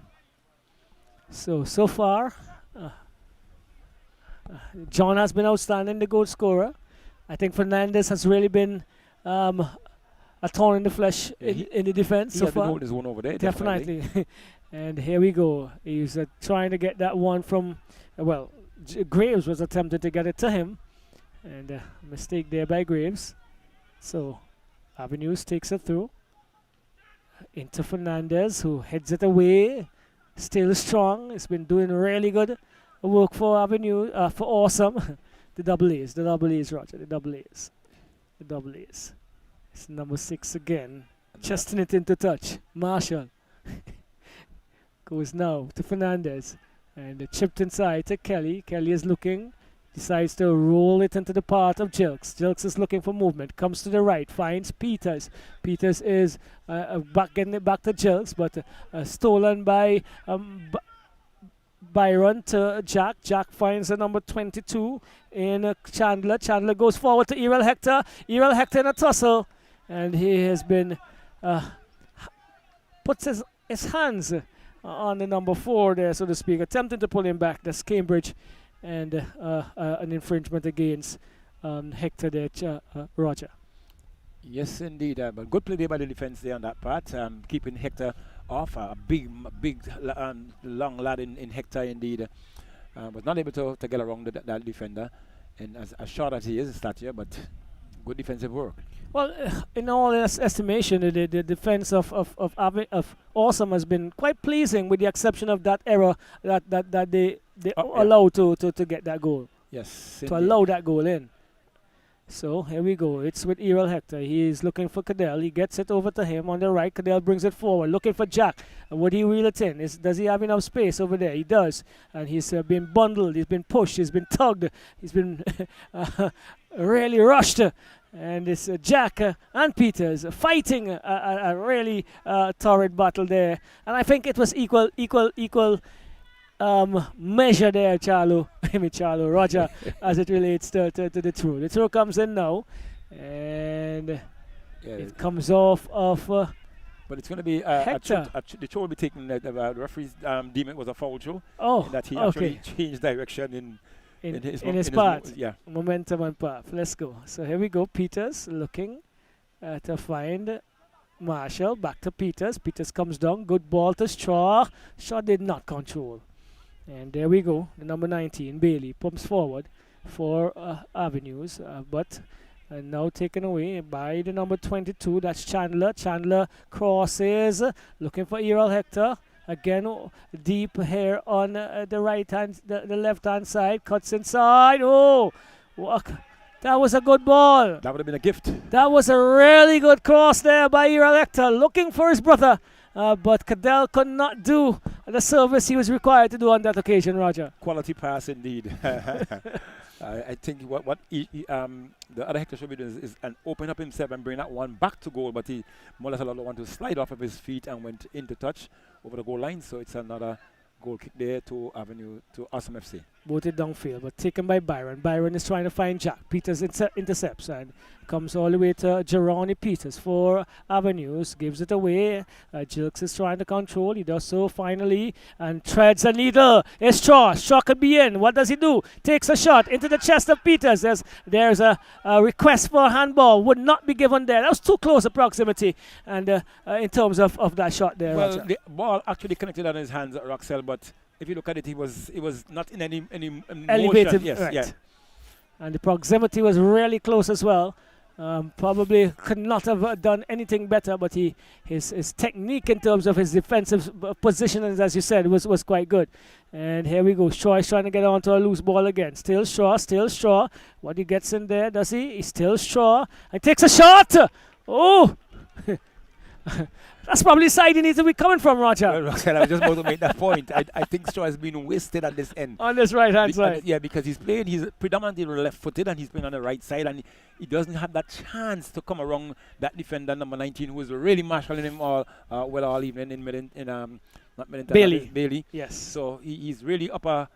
So far, John has been outstanding, the goal scorer. I think Fernandez has really been a thorn in the flesh in the defense so far. He had one over there. Definitely. And here we go. He's trying to get that one from, Graves was attempting to get it to him. And a mistake there by Graves. So Avenues takes it through. Into Fernandez, who heads it away. Still strong. He's been doing really good work for Avenue, for Awesome. The double A's, Roger. The double A's. It's number 6 again. Chesting it into touch. Marshall goes now to Fernandez. And chipped inside to Kelly. Kelly is looking. Decides to roll it into the path of Jilks. Jilks is looking for movement. Comes to the right. Finds Peters. Peters is getting it back to Jilks, but stolen by Byron to Jack. Jack finds the number 22 in Chandler. Chandler goes forward to Errol Hector. Errol Hector in a tussle. And he has been puts his hands on the number 4 there, so to speak, attempting to pull him back. That's Cambridge. And an infringement against Hector there, Roger. Yes, indeed. But good play there by the defense there on that part, keeping Hector off. A big, long lad in Hector, indeed. Was not able to get around that defender. And as short as he is, stature, but good defensive work. Well, in all estimation, the defense of Awesome has been quite pleasing, with the exception of that error that they allowed to get that goal. Yes. To allow that goal in. So here we go. It's with Errol Hector. He is looking for Cadell. He gets it over to him on the right. Cadell brings it forward, looking for Jack. And would he reel it in? Does he have enough space over there? He does. And he's been bundled. He's been pushed. He's been tugged. He's been really rushed. And it's Jack and Peters fighting a really torrid battle there. And I think it was equal measure there, Roger, as it relates to the throw. The throw comes in now, and it comes off of but it's going to be Hector. The throw will be taken. The referees deem it was a foul throw. Oh, that he actually changed direction in his path. Yeah. Momentum and path. Let's go. So here we go. Peters looking to find Marshall. Back to Peters. Peters comes down. Good ball to Shaw. Shaw did not control. And there we go. The number 19, Bailey, pumps forward for Avenues. But now taken away by the number 22. That's Chandler. Chandler crosses. Looking for Errol Hector. Again, deep here on the right hand, the left hand side. Cuts inside. Oh, that was a good ball. That would have been a gift. That was a really good cross there by Errol Hector, looking for his brother. But Cadell could not do the service he was required to do on that occasion, Roger. Quality pass indeed. I think what the other Hector should be doing is open up himself and bring that one back to goal, but he more or less allowed the one to slide off of his feet and went into touch over the goal line. So it's another goal kick there to Avenue, to Awesome FC. Booted downfield, but taken by Byron. Byron is trying to find Jack. Peters intercepts and comes all the way to Geronimo Peters for Avenues. Gives it away. Jilks is trying to control. He does so finally and treads a needle. It's Shaw. Shaw could be in. What does he do? Takes a shot into the chest of Peters. There's a request for a handball. Would not be given there. That was too close a proximity. And in terms of that shot there, well, Roger. the ball actually connected on his hands, Roxell, but if you look at it, it was not in any elevated, motion. Yes, right. yeah. And the proximity was really close as well. Probably could not have done anything better, but his technique in terms of his defensive positioning, as you said, was quite good. And here we go. Shaw is trying to get onto a loose ball again. Still Shaw. What he gets in there, does he? He's still Shaw. And takes a shot. Oh! That's probably the side he needs to be coming from, Roger. Well, Roxanne, I was just about to make that point. I think Shaw has been wasted at this end. On this right-hand side. Yeah, because he's predominantly left-footed and he's been on the right side, and he doesn't have that chance to come around that defender, number 19, who was really marshalling him all evening Bailey. Yes. So he's really up a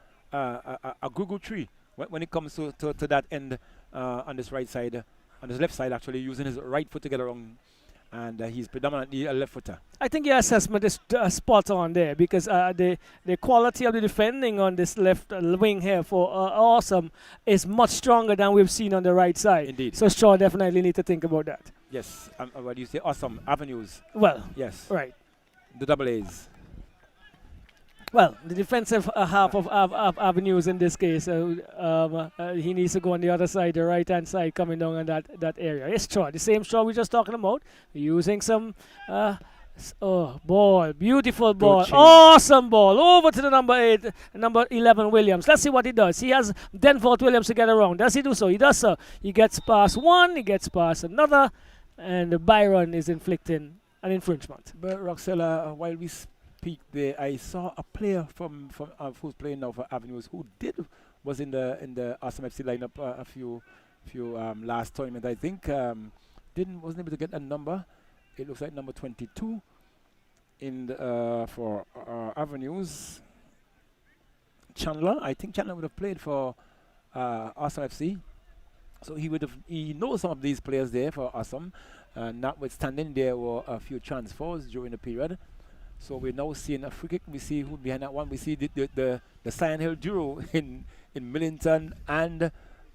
Google tree when it comes to that end on this right side, on his left side, actually, using his right foot to get around and he's predominantly a left footer. I think your assessment is spot on there because the quality of the defending on this left wing here for Awesome is much stronger than we've seen on the right side. Indeed. So Shaw definitely need to think about that. Yes. What do you say? Awesome avenues. Well, Yes. right. The double A's. Well, the defensive half of Avenues in this case, he needs to go on the other side, the right-hand side, coming down on that area. It's Shaw, the same Shaw we just talking about, using some, ball, beautiful ball, change. awesome ball, over to the number 11 Williams. Let's see what he does. He has Denford Williams to get around. Does he do so? He does so. He gets past one, he gets past another, and Byron is inflicting an infringement. But Roxella, while we speak there, I saw a player from who's playing now for Avenues who was in the Awesome FC lineup a few last tournament. I think wasn't able to get a number. It looks like number 22 in for Avenues. Chandler, I think Chandler would have played for Awesome FC, so he knows some of these players there for Awesome. Notwithstanding, there were a few transfers during the period. So we're now seeing a free kick. We see who behind that one. We see the Cyan Hill duo in Millington and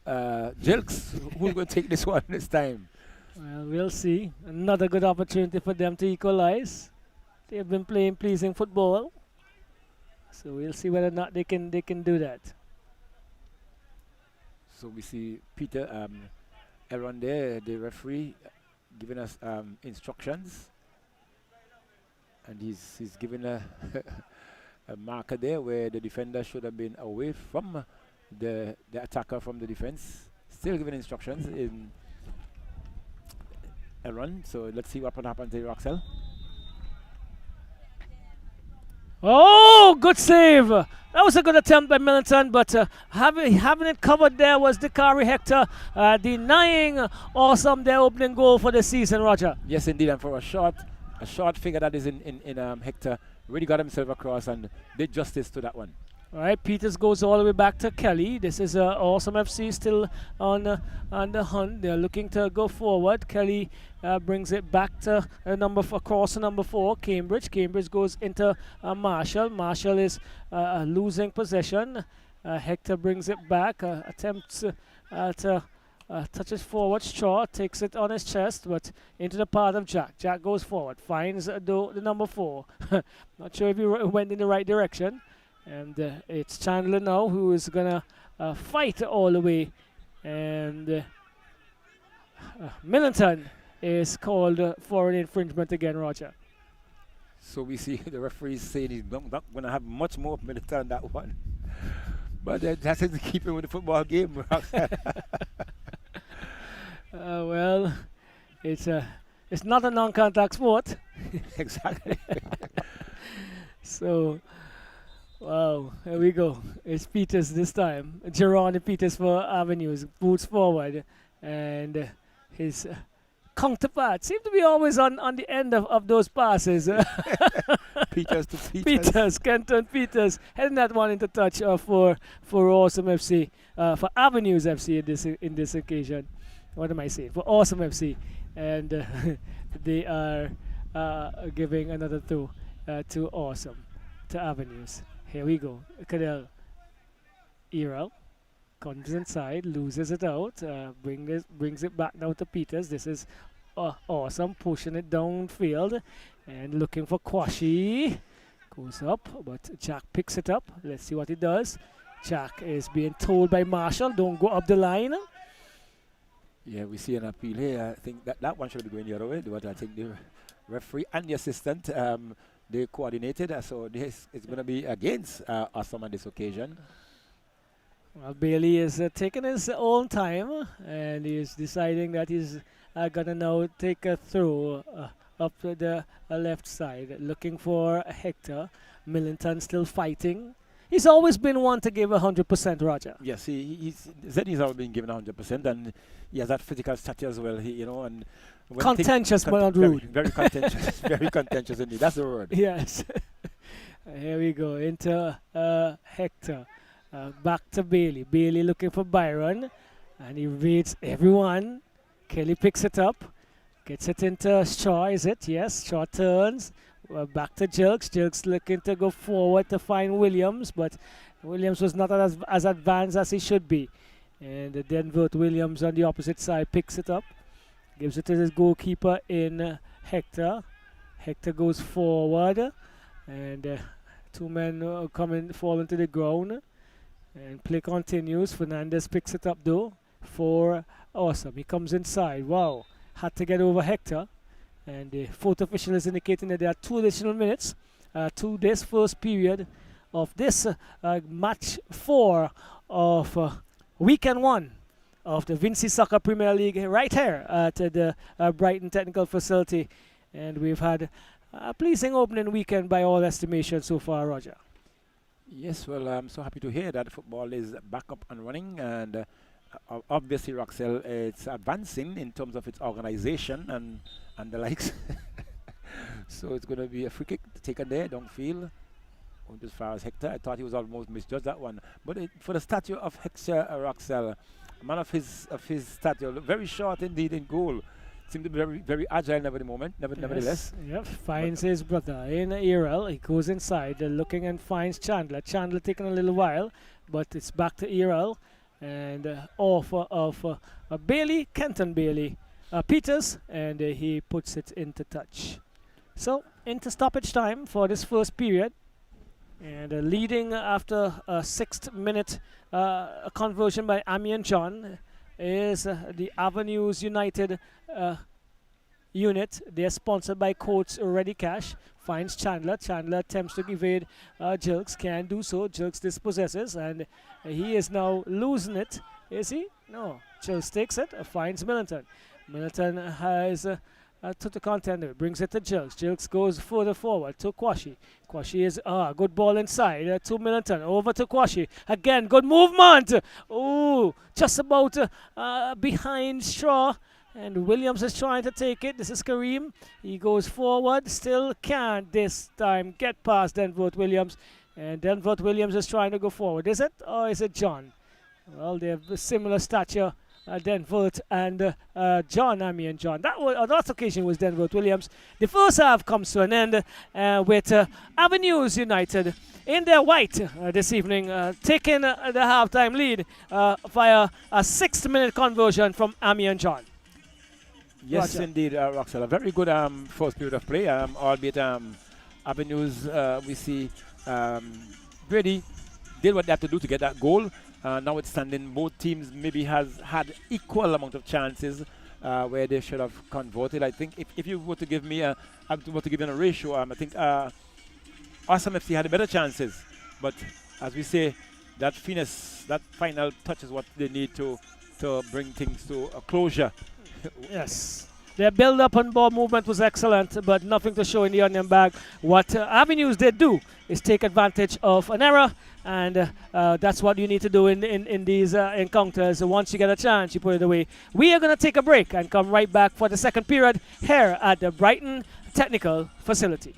Jelks. Who's going to take this one this time? Well, we'll see. Another good opportunity for them to equalize. They've been playing pleasing football, so we'll see whether or not they can do that. So we see Peter Aaron there, the referee, giving us instructions. And he's given a marker there where the defender should have been away from the attacker from the defense. Still giving instructions in a run. So let's see what will happen to Roxel. Oh, good save. That was a good attempt by Millington, but having it covered there was Dakari Hector denying Awesome their opening goal for the season, Roger. Yes, indeed. And for a short figure that is in Hector, really got himself across and did justice to that one. All right, Peters goes all the way back to Kelly. This is Awesome FC still on the hunt. They're looking to go forward. Kelly brings it back to across to number 4, Cambridge. Cambridge goes into Marshall. Marshall is losing possession. Hector brings it back, attempts to touches forward. Shaw takes it on his chest, but into the path of Jack. Jack goes forward, finds the number 4. Not sure if he went in the right direction. And it's Chandler now who is going to fight all the way. And Millington is called for an infringement again, Roger. So we see the referee saying he's not going to have much more of Millington on that one. But that's to keep him with the football game. Well, it's not a non-contact sport. Exactly. So, wow, here we go. It's Peters this time. Jerron Peters for Avenues boots forward, and his counterpart seems to be always on the end of those passes. Peters to Peters. Kenton Peters heading that one into touch for Awesome FC, for Avenues FC in this occasion. What am I saying? For Awesome FC, and they are giving another two to Awesome, to Avenues. Here we go. Cadell Errol comes inside, loses it out, brings it back now to Peters. This is Awesome pushing it downfield and looking for Kwashi. Goes up, but Jack picks it up. Let's see what he does. Jack is being told by Marshall, don't go up the line. Yeah, we see an appeal here. I think that one should be going the other way. But I think the referee and the assistant, they coordinated. So this is going to be against Awesome on this occasion. Well, Bailey is taking his own time, and he's deciding that he's going to now take a throw up to the left side, looking for Hector. Millington still fighting. He's always been one to give 100%, Roger. Yes, he's always been given 100%, and he has that physical stature as well. And contentious, but not rude. Very contentious, very contentious indeed. That's the word. Yes. Here we go into Hector. Back to Bailey. Bailey looking for Byron, and he reads everyone. Kelly picks it up. Gets it into Shaw, is it? Yes, Shaw turns. Back to Jerks. Jerks looking to go forward to find Williams, but Williams was not as advanced as he should be. And then Williams on the opposite side picks it up. Gives it to his goalkeeper in Hector. Hector goes forward. And two men falling to the ground. And play continues. Fernandez picks it up though for Awesome. He comes inside. Wow. Had to get over Hector. And the fourth official is indicating that there are 2 additional minutes to this first period of this match 4 of weekend 1 of the Vincy Soccer Premier League right here at the Brighton Technical Facility. And we've had a pleasing opening weekend by all estimation so far, Roger. Yes, well, I'm so happy to hear that football is back up and running, and obviously Roxel it's advancing in terms of its organization and the likes. So it's going to be a free kick taken there, downfield. Went as far as Hector. I thought he was almost misjudged that one. But for the stature of Hector Roxel, a man of his stature, very short indeed in goal. Seemed to be very, very agile nevertheless. Yep, finds his brother in Errol. He goes inside, looking and finds Chandler. Chandler taking a little while, but it's back to Errol. And offer of Bailey, Kenton Bailey, Peters, and he puts it into touch. So, into stoppage time for this first period. And leading after a 6th minute conversion by Amian John is the Avenues United unit. They're sponsored by Coach Ready Cash. Finds Chandler. Chandler attempts to evade Jerks. Can do so. Jerks dispossesses, and he is now losing it. Is he? No. Jerks takes it. Finds Millington. Millington has to the contender. Brings it to Jerks. Jerks goes further forward to Kwashi. Kwashi is good ball inside to Millington. Over to Kwashi. Again, good movement. Oh, just about behind Shaw. And Williams is trying to take it. This is Kareem. He goes forward. Still can't this time get past Denvert Williams. And Denvert Williams is trying to go forward. Is it? Or is it John? Well, they have a similar stature. Denvert and John, Amian John. On that occasion was Denvert Williams. The first half comes to an end with Avenues United in their white this evening, taking the halftime lead via a 6th minute conversion from Amian John. Yes, Roger. indeed, Roxel. A very good first period of play, albeit Avenues, we see Brady did what they had to do to get that goal. Notwithstanding, both teams maybe has had equal amount of chances where they should have converted. I think if you were to give me a ratio, I think Awesome FC had better chances. But as we say, that finesse, that final touch is what they need to bring things to a closure. Yes. Their build-up and ball movement was excellent, but nothing to show in the onion bag. What Avenues did do is take advantage of an error, and that's what you need to do in these encounters. Once you get a chance, you put it away. We are going to take a break and come right back for the second period here at the Brighton Technical Facility.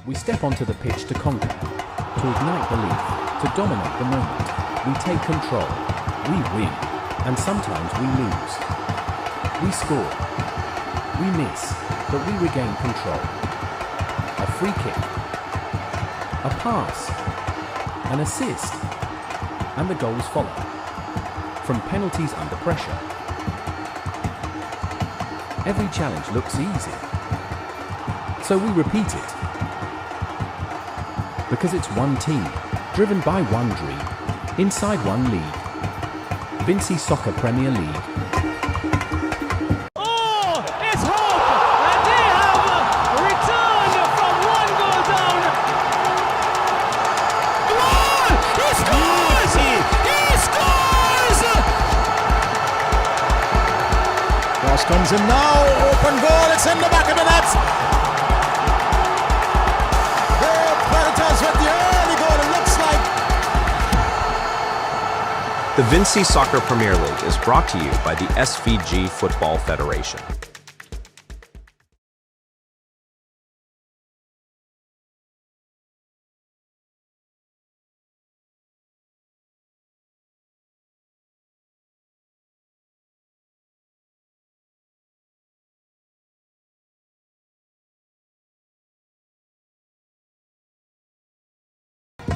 We step onto the pitch to conquer, to ignite belief, to dominate the moment. We take control, we win, and sometimes we lose. We score, we miss, but we regain control. A free kick, a pass, an assist, and the goals follow. From penalties under pressure. Every challenge looks easy, so we repeat it. Because it's one team, driven by one dream, inside one league. Vincy Soccer Premier League. Oh, it's hope! And they have returned from 1 goal down. Goal! He scores! He scores! Cross comes in now. Open goal. It's in the back of the net. With the early goal, it looks like The Vincy Soccer Premier League is brought to you by the SVG Football Federation.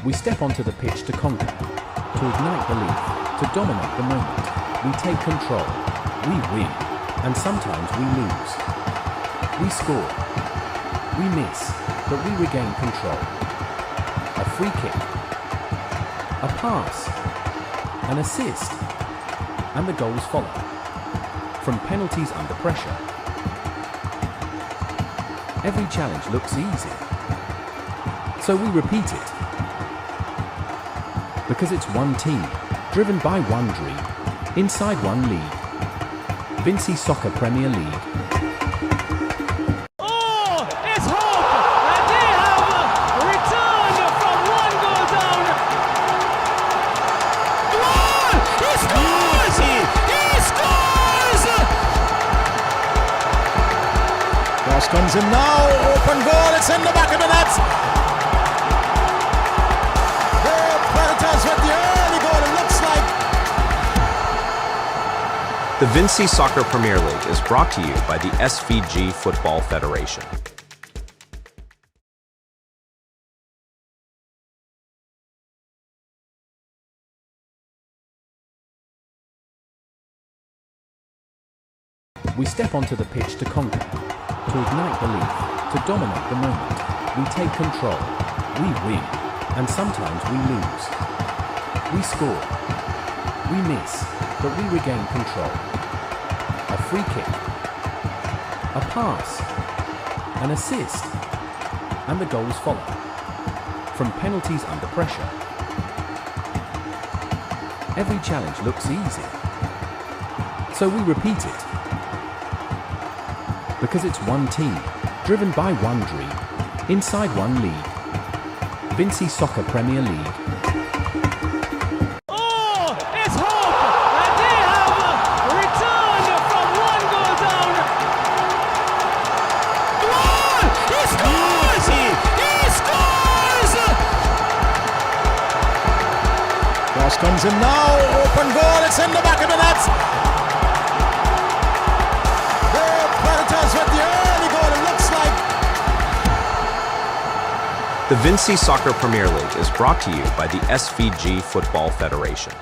We step onto the pitch to conquer, to ignite belief, to dominate the moment. We take control, we win, and sometimes we lose. We score, we miss, but we regain control. A free kick, a pass, an assist, and the goals follow. From penalties under pressure. Every challenge looks easy, so we repeat it. Because it's one team, driven by one dream, inside one league. Vincy Soccer Premier League. Oh, it's hope! And they have returned from one goal down. Goal! He scores! He scores! Cross comes in now. Open goal. It's in the back of the net. With the early goal, it looks like. The Vincy Soccer Premier League is brought to you by the SVG Football Federation. We step onto the pitch to conquer, to ignite belief, to dominate the moment. We take control, we win, and sometimes we lose. We score, we miss, but we regain control. A free kick, a pass, an assist, and the goals follow. From penalties under pressure. Every challenge looks easy, so we repeat it. Because it's one team, driven by one dream, inside one league. Vincy Soccer Premier League. Oh, it's hope! And they have returned from one goal down. Goal! He scores! He scores! Cross comes in now. Open goal. It's in the back of the net. The Predators with the early goal. It looks like. The Vincy Soccer Premier League is brought to you by the SVG Football Federation.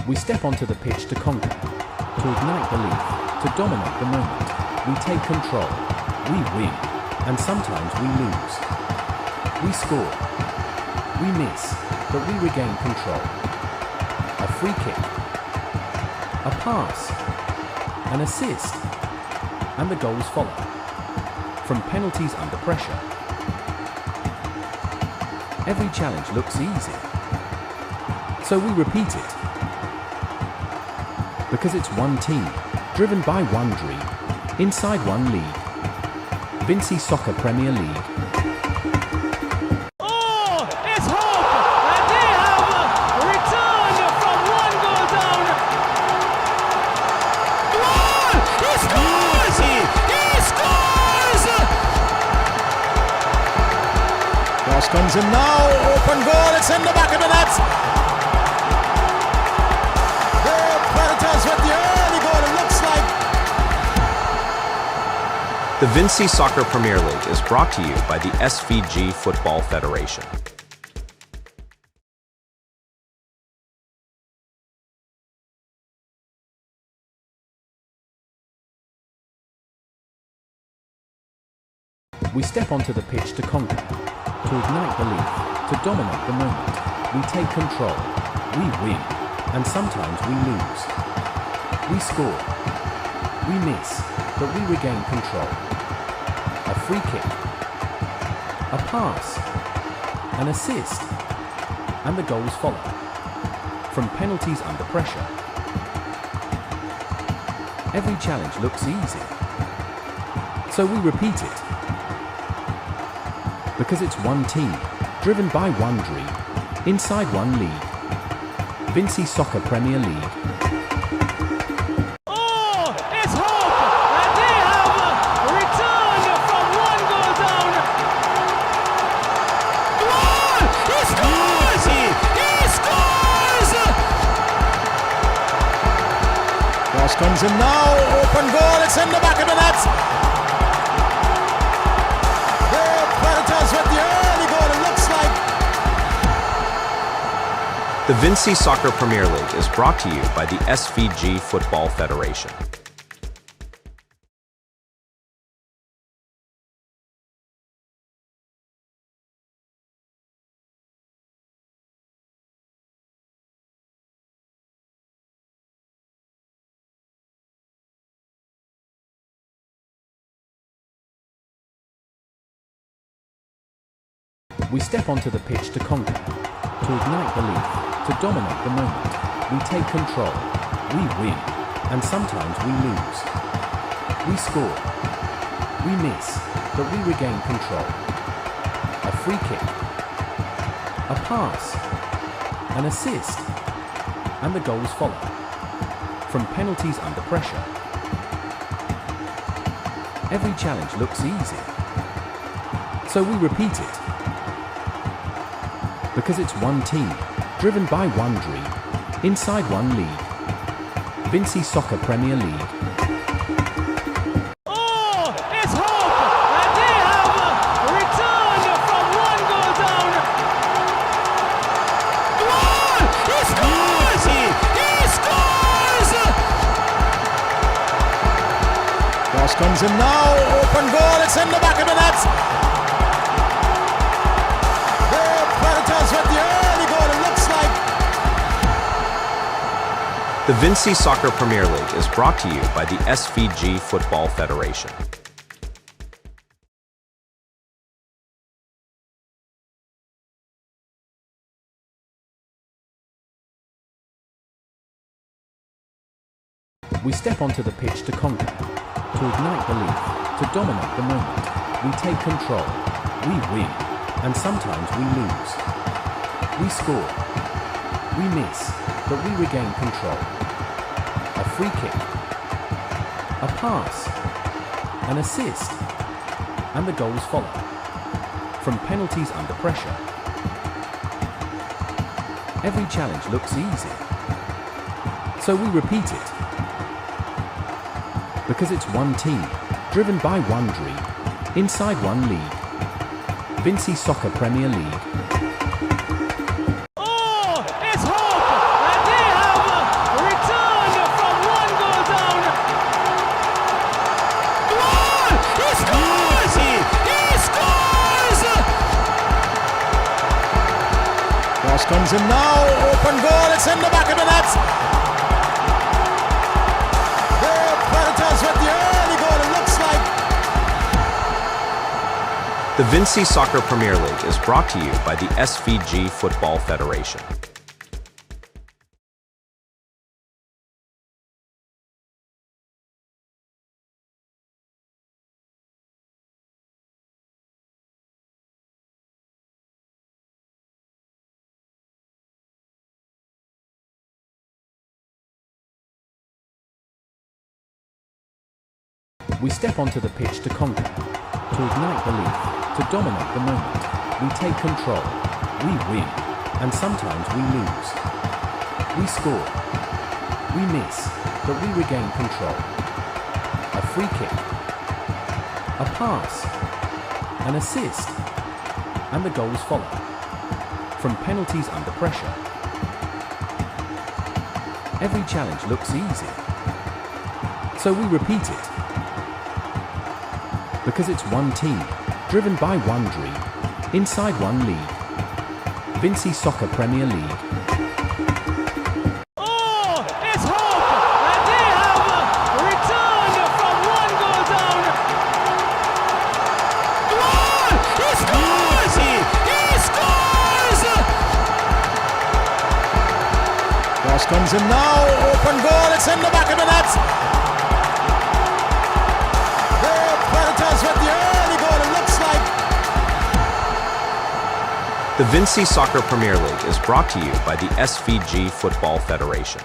We step onto the pitch to conquer, to ignite belief, to dominate the moment. We take control, we win, and sometimes we lose. We score, we miss, but we regain control. A free kick, a pass, an assist, and the goals follow. From penalties under pressure. Every challenge looks easy, so we repeat it. Because it's one team, driven by one dream, inside one league. Vincy Soccer Premier League. Oh, it's hope! And they have returned from one goal down. Goal! He scores! He scores! Cross comes in now. Open goal. It's in the back of the net. With the early goal, it looks like. The Vincy Soccer Premier League is brought to you by the SVG Football Federation. We step onto the pitch to conquer, to ignite belief, to dominate the moment. We take control, we win, and sometimes we lose. We score, we miss, but we regain control. A free kick, a pass, an assist, and the goals follow. From penalties under pressure. Every challenge looks easy. So we repeat it. Because it's one team, driven by one dream, inside one league. Vincy Soccer Premier League. Oh, it's hope! And they have returned from one goal down. Goal! He scores! He scores! Cross comes in now, open goal, it's in the back of the net. The Predators with the early goal, it looks like. The Vincy Soccer Premier League is brought to you by the SVG Football Federation. We step onto the pitch to conquer, to ignite belief, to dominate the moment. We take control, we win, and sometimes we lose. We score, we miss, but we regain control. A free kick, a pass, an assist, and the goals follow. From penalties under pressure. Every challenge looks easy. So we repeat it. Because it's one team, driven by one dream, inside one league. Vincy Soccer Premier League. Oh, it's hope! And they have returned from one goal down. Goal! He scores! He scores! Cross comes in now, open goal, it's in the back of the net. With the early goal, it looks like. The Vincy Soccer Premier League is brought to you by the SVG Football Federation. We step onto the pitch to conquer, to ignite belief, to dominate the moment. We take control, we win, and sometimes we lose. We score, we miss, but we regain control. A free kick, a pass, an assist, and the goals follow. From penalties under pressure. Every challenge looks easy. So we repeat it. Because it's one team, driven by one dream, inside one league. Vincy Soccer Premier League. Oh, it's hope! And they have returned from one goal down. Goal! He scores! He scores! Cross comes in now, open goal, it's in the back of the net. The Predators with the early goal, it looks like. The Vincy Soccer Premier League is brought to you by the SVG Football Federation. We step onto the pitch to conquer, to ignite belief, to dominate the moment. We take control, we win, and sometimes we lose. We score, we miss, but we regain control. A free kick, a pass, an assist, and the goals follow. From penalties under pressure. Every challenge looks easy. So we repeat it. Because it's one team, driven by one dream, inside one league. Vincy Soccer Premier League. Oh, it's hope! And they have returned from one goal down. Goal! He scores! comes in now. Open goal. It's in the back of the net. The Predators with the early goal. It looks like. The Vincy Soccer Premier League is brought to you by the SVG Football Federation.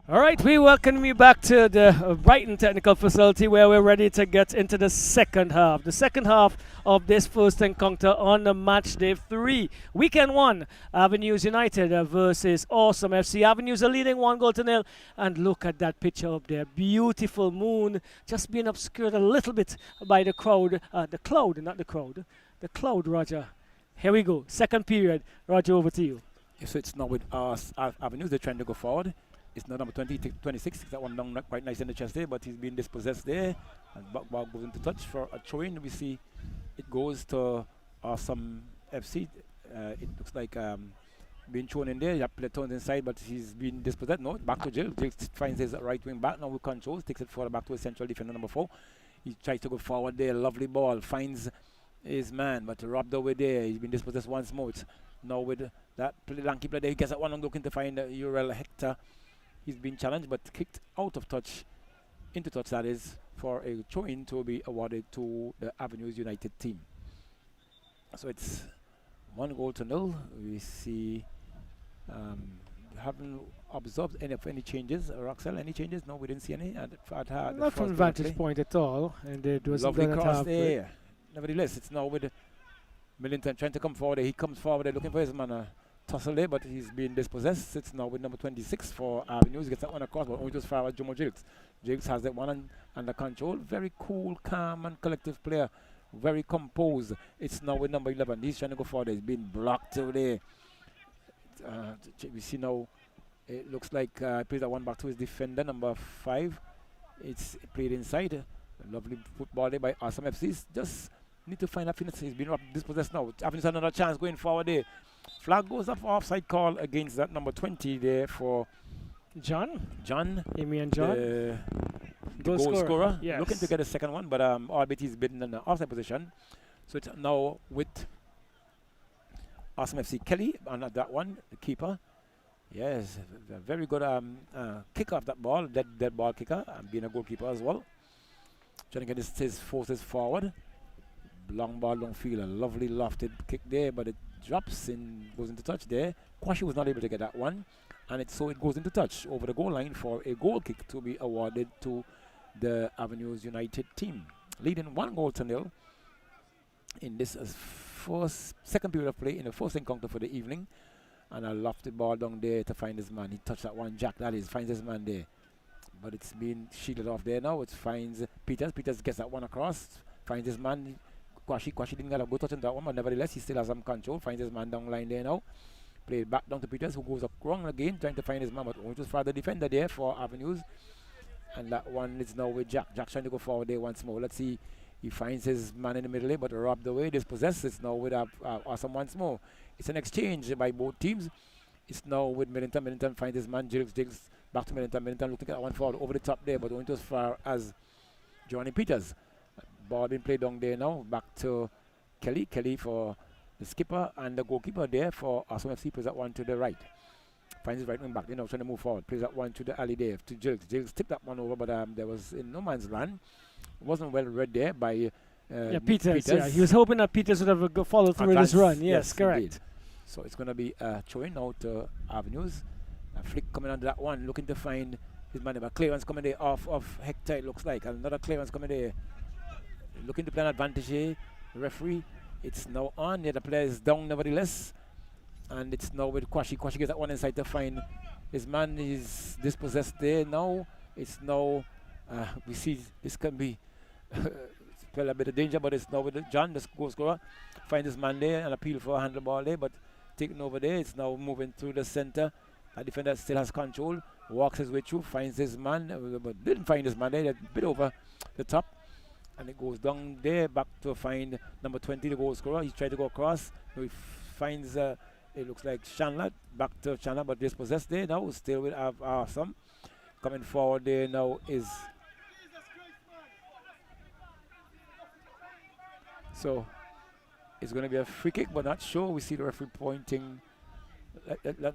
All right, we welcome you back to the Brighton Technical Facility where we're ready to get into the second half. The second half of this first encounter on the match day 3. Weekend 1, Avenues United versus Awesome FC. Avenues are leading 1-0. And look at that picture up there. Beautiful moon just being obscured a little bit by the crowd. The cloud, not the crowd. The cloud, Roger. Here we go. Second period. Roger, over to you. So it's now with us, Avenues. They're trying to go forward. It's not number 26. That one down quite nice in the chest there, but he's been dispossessed there. And ball goes into touch for a throw-in. We see it goes to Awesome FC. It looks like being thrown in there. He played turns inside, but he's been dispossessed. No, back to Jill. Jill finds his right wing back now with controls. Takes it forward back to his central defender number 4. He tries to go forward there. Lovely ball. Finds his man, but robbed away there. He's been dispossessed once more. It's now with that lanky player there. He gets that one and looking to find Uriel Hector. He's been challenged but kicked out of touch, into touch that is, for a throw-in to be awarded to the Avenues United team. So it's 1-0. We see, haven't observed any changes. Roxel, any changes? No, we didn't see any. Not from vantage point at all. And it was lovely cross there. Nevertheless, it's now with Millington trying to come forward. He comes forward there looking for his man. Tussle there, but he's been dispossessed. It's now with number 26 for Avenues. He gets that one across, but only just far as Jomo Jigs. Jigs has that one under control. Very cool, calm, and collective player. Very composed. It's now with number 11. He's trying to go forward. He's been blocked over there. We see now, it looks like he plays that one back to his defender, number 5. It's played inside. A lovely football there by Awesome FC. Just need to find that finish. He's been dispossessed now. Avenues had another chance going forward there. Flag goes up for offside call against that number 20 there for John, Amy and John, the goal scorer. Yes. Looking to get a second one, but albeit he's been in the offside position. So it's now with Awesome FC Kelly on that one, the keeper. Yes, a very good kick off that ball, dead ball kicker, and being a goalkeeper as well. Trying to get his forces forward. Long ball, long field, a lovely lofted kick there, but it drops in, goes into touch there. Kwashi was not able to get that one, and it goes into touch over the goal line for a goal kick to be awarded to the Avenues United team, leading 1-0 in this second period of play in the first encounter for the evening. And a lofted ball down there to find his man. He touched that one, Jack. That is, finds his man there, but it's been shielded off there now. It finds Peters. Peters gets that one across, finds his man. Kwashi didn't get a good touch on that one, but nevertheless, he still has some control. Finds his man down line there now. Played back down to Peters, who goes up wrong again, trying to find his man, but only just for the defender there for Avenues. And that one is now with Jack. Jack trying to go forward there once more. Let's see. He finds his man in the middle there, but robbed away, dispossessed. It's now with Awesome once more. It's an exchange by both teams. It's now with Millington. Millington finds his man, Jigs back to Millington. Millington looking at that one forward over the top there, but only as far as Johnny Peters. Ball being played down there now. Back to Kelly. Kelly for the skipper and the goalkeeper there for Awesome FC. Plays that one to the right. Finds his right wing back. They're now trying to move forward. Plays that one to the alley there to Jigs. Jigs tipped that one over, but there was in no man's land. It wasn't well read there by Peters. Yeah, he was hoping that Peters would have followed through with his run. Yes, correct. Indeed. So it's going to be throwing out Avenues. A flick coming under that one, looking to find his man. A clearance coming there off of Hector, it looks like. Another clearance coming there. Looking to play an advantage here. The referee, it's now on. Yeah, the player is down nevertheless. And it's now with Kwashi. Kwashi gets that one inside to find his man is dispossessed there now. It's now, we see this can be spell a bit of danger, but it's now with John, the goal scorer. Find his man there and appeal for a handle ball there, but taken over there. It's now moving through the center. The defender still has control, walks his way through, finds his man, but didn't find his man there, a bit over the top. And it goes down there, back to find number 20, the goal scorer. He's trying to go across. He finds, it looks like Chandler, back to Chandler, but dispossessed there now. Still with Awesome. Coming forward there now is. So it's going to be a free kick, but not sure. We see the referee pointing.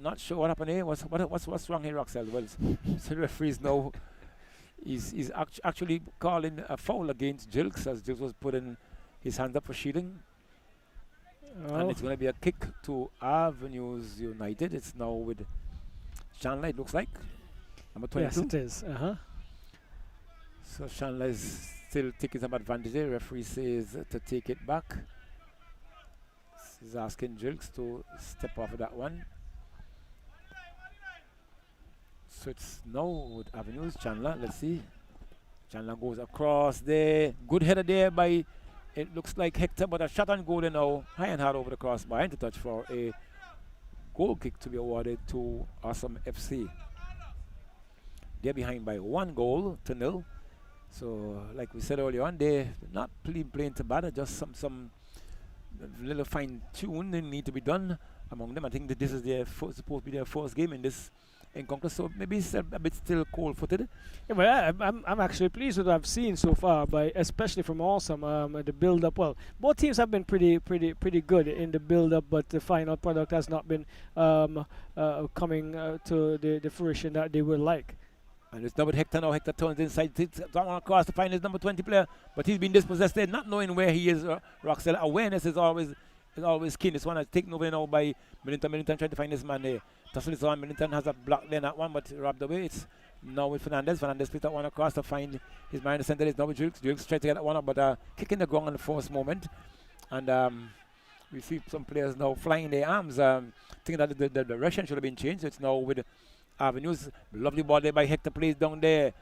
Not sure what happened here. What's wrong here, Roxelle? Well, so the referees now. He's actually calling a foul against Jilks as Jilks was putting his hand up for shielding. Oh. And it's going to be a kick to Avenues United. It's now with Chandler, it looks like. Number 22. Yes, it is. So Chandler is still taking some advantage there. Referee says to take it back. He's asking Jilks to step off of that one. So it's now with Avenues, Chandler, let's see. Chandler goes across there. Good header there by, it looks like Hector, but a shot on goal now. High and hard over the crossbar and to touch for a goal kick to be awarded to Awesome FC. They're behind by 1-0. So like we said earlier on, they're not playing too bad, just some little fine tune they need to be done among them. I think that this is their supposed to be their first game in this encounter, so maybe it's a bit still cold-footed. Yeah, but I'm actually pleased with what I've seen so far, especially from Awesome. The build-up, well, both teams have been pretty good in the build-up, but the final product has not been coming to the fruition that they would like. And it's now with Hector now. Hector turns inside, down across to find his number 20 player, but he's been dispossessed there, not knowing where he is. Roxelle, awareness is always keen. This one is taken over now by Millington. Millington trying to find his man there. Tussle is on. Millington has a block there, that one, but robbed away. It's now with Fernandez. Fernandez split that one across to find his man in the center. It's now with Jukes. Jukes tried to get that one up, but kicking the ground on the first moment. And we see some players now flying their arms, thinking that the direction should have been changed. So it's now with Avenues. Lovely ball there by Hector, plays down there.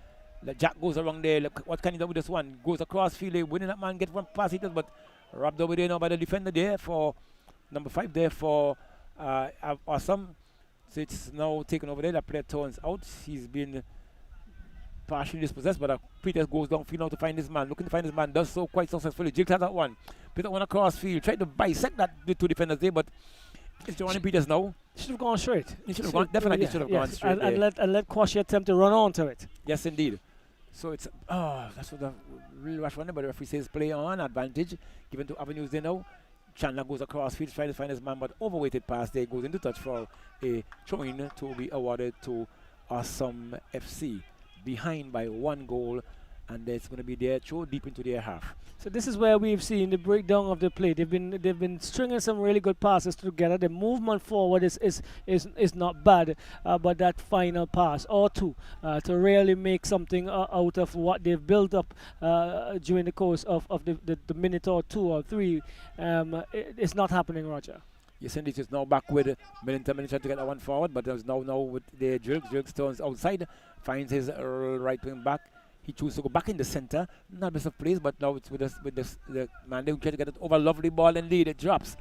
Jack goes around there. Look, what can he do with this one? Goes across field, winning that man, get one pass, but robbed over there now by the defender there for number 5 there for Awesome. So it's now taken over there. The player turns out. He's been partially dispossessed, but Peters goes downfield now to find his man. Looking to find his man, does so quite successfully. Jake has that one. Peter went across field, tried to bisect the two defenders there, but it's Johnny Peters now. Should have gone straight. He should have gone, definitely should have gone straight. And let Kwashi attempt to run onto it. Yes, indeed. So it's, that's what the real rush one, but the referee says play on, advantage given to Avenues there now. Chandler goes across field, trying to find his man, but overweighted pass there, goes into touch for a throw-in to be awarded to Awesome FC. Behind by 1 goal, and it's going to be their throw deep into their half. So this is where we've seen the breakdown of the play. They've been stringing some really good passes together. The movement forward is not bad, but that final pass or two to really make something out of what they've built up during the course of the minute or 2 or 3, it's not happening, Roger. Yes, indeed. It's now back with Millington. Millington to get that one forward, but there's now with the Jilks. Jilks turns outside, finds his right wing back. He chooses to go back in the center. Not best of place, but now it's with the man. They try to get it over. Lovely ball and lead. It drops.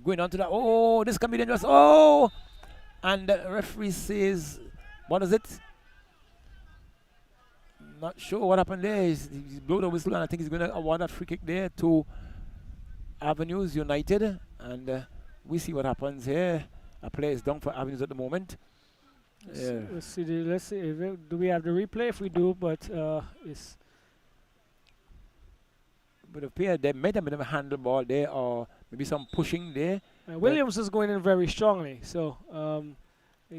Going on to that. Oh, this can be dangerous. Oh! And the referee says, what is it? Not sure what happened there. He's blown the whistle, and I think he's going to award that free kick there to Avenues United. And we see what happens here. A player is down for Avenues at the moment. Let's see. Do we have the replay? If we do, but it's. But appear there might have been a handball there, or maybe some pushing there. Williams is going in very strongly, so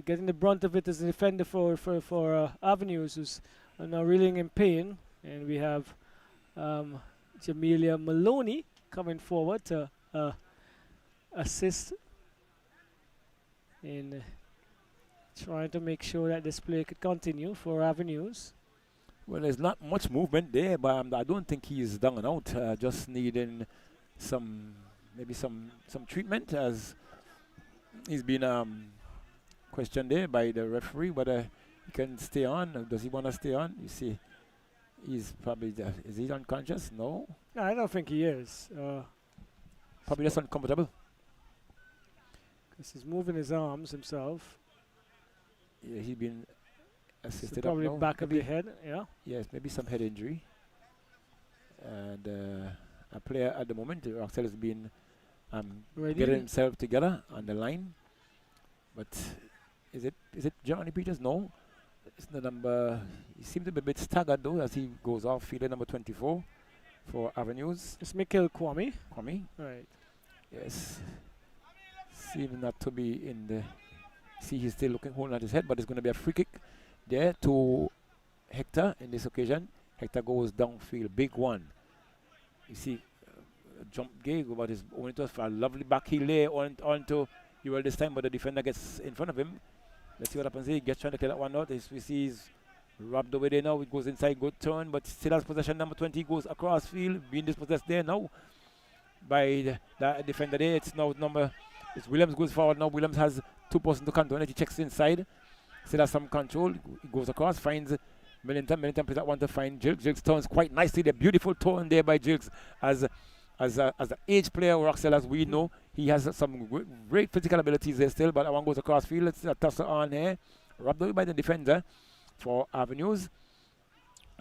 getting the brunt of it as a defender for Avenues, who's now reeling in pain, and we have Jamelia Maloney coming forward to assist in trying to make sure that this play could continue for Avenues. Well, there's not much movement there, but I don't think he's down and out. Just needing maybe some treatment as He's been questioned there by the referee whether he can stay on. Or does he want to stay on? You see, he's probably is he unconscious? No, No, I don't think he is. probably just uncomfortable. Because he's moving his arms himself. Yeah, he's been So assisted up probably now. back of the Maybe- head. Yeah. Yes, maybe some head injury. And a player at the moment, Roxel has been Ready? getting himself together on the line. But is it Johnny Peters? No, it's the number. He seems to be a bit staggered though as he goes off. Fielder number 24 for Avenues. It's Mikhail Kwame. Kwame. Right. Yes. Seems not to be in the. See, he's still looking, holding at his head, but it's going to be a free kick there to Hector in this occasion. Hector goes downfield, big one. You see, jump gig, but his only to for a lovely back heel lay onto Ewell this time, but the defender gets in front of him. Let's see what happens here. He gets trying to clear that one out. We see he's robbed away there now. It goes inside, good turn, but still has possession. Number 20 goes across field, being dispossessed there now by the defender there. It's now it's Williams goes forward now. Williams has 2 persons to control it. He checks inside. Still has some control. He goes across, finds Millington. Millington plays that one to find Jilks. Jilks turns quite nicely. The beautiful turn there by Jilks as an age player, Roxel, as we know. He has some great physical abilities there still, but that one goes across field. It's a tussle on here. Robbed away by the defender for Avenues.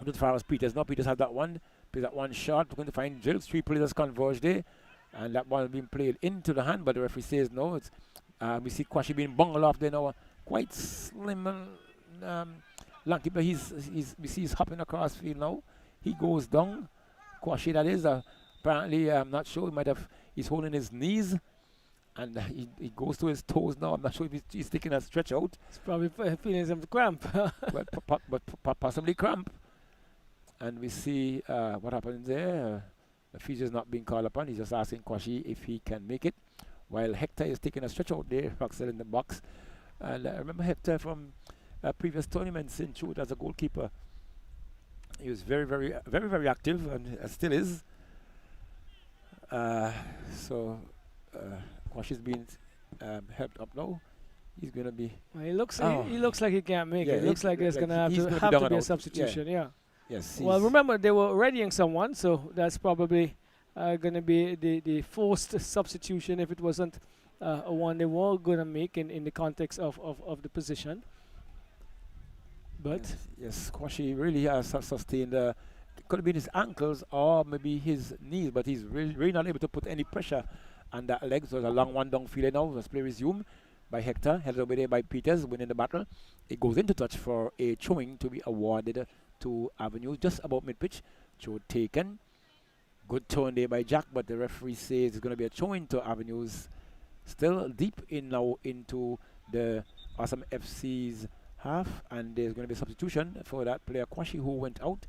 As far as Peters. Now Peters has that one. Plays that one shot. We're going to find Jilks. 3 players converge there. And that one being played into the hand, but the referee says no. It's we see Kwashi being bungled off there now. Quite slim lanky, but we see he's hopping across field now. He goes down. Kwashi, that is. Apparently, I'm not sure. He's holding his knees, and he goes to his toes now. I'm not sure if he's taking a stretch out. He's probably feeling some cramp. but possibly cramp. And we see what happens there. The feature is not being called upon. He's just asking Kwashi if he can make it, while Hector is taking a stretch out there. Roxel in the box. And I remember Hector from previous tournaments in Chute as a goalkeeper. He was very, very, very, very active, and still is. So Kwashi's being helped up now. He's going to be. Well, he looks like he can't make Yeah, it. It looks like there's going to have to down be a out. substitution. Yeah. Yes. Well, remember they were readying someone, so that's probably going to be the forced substitution if it wasn't a one they were going to make in the context of the position. But yes, Kwashi really has sustained. Could have been his ankles or maybe his knees, but he's really not able to put any pressure on that leg. So it's a long one downfield now. As play resumed by Hector, held over there by Peters, winning the battle. It goes into touch for a throwing to be awarded to Avenue, just about mid-pitch. Throw taken. Good turn there by Jack, but the referee says it's going to be a throwing to Avenues. Still deep in now into the Awesome FC's half, and there's going to be a substitution for that player Kwashi who went out.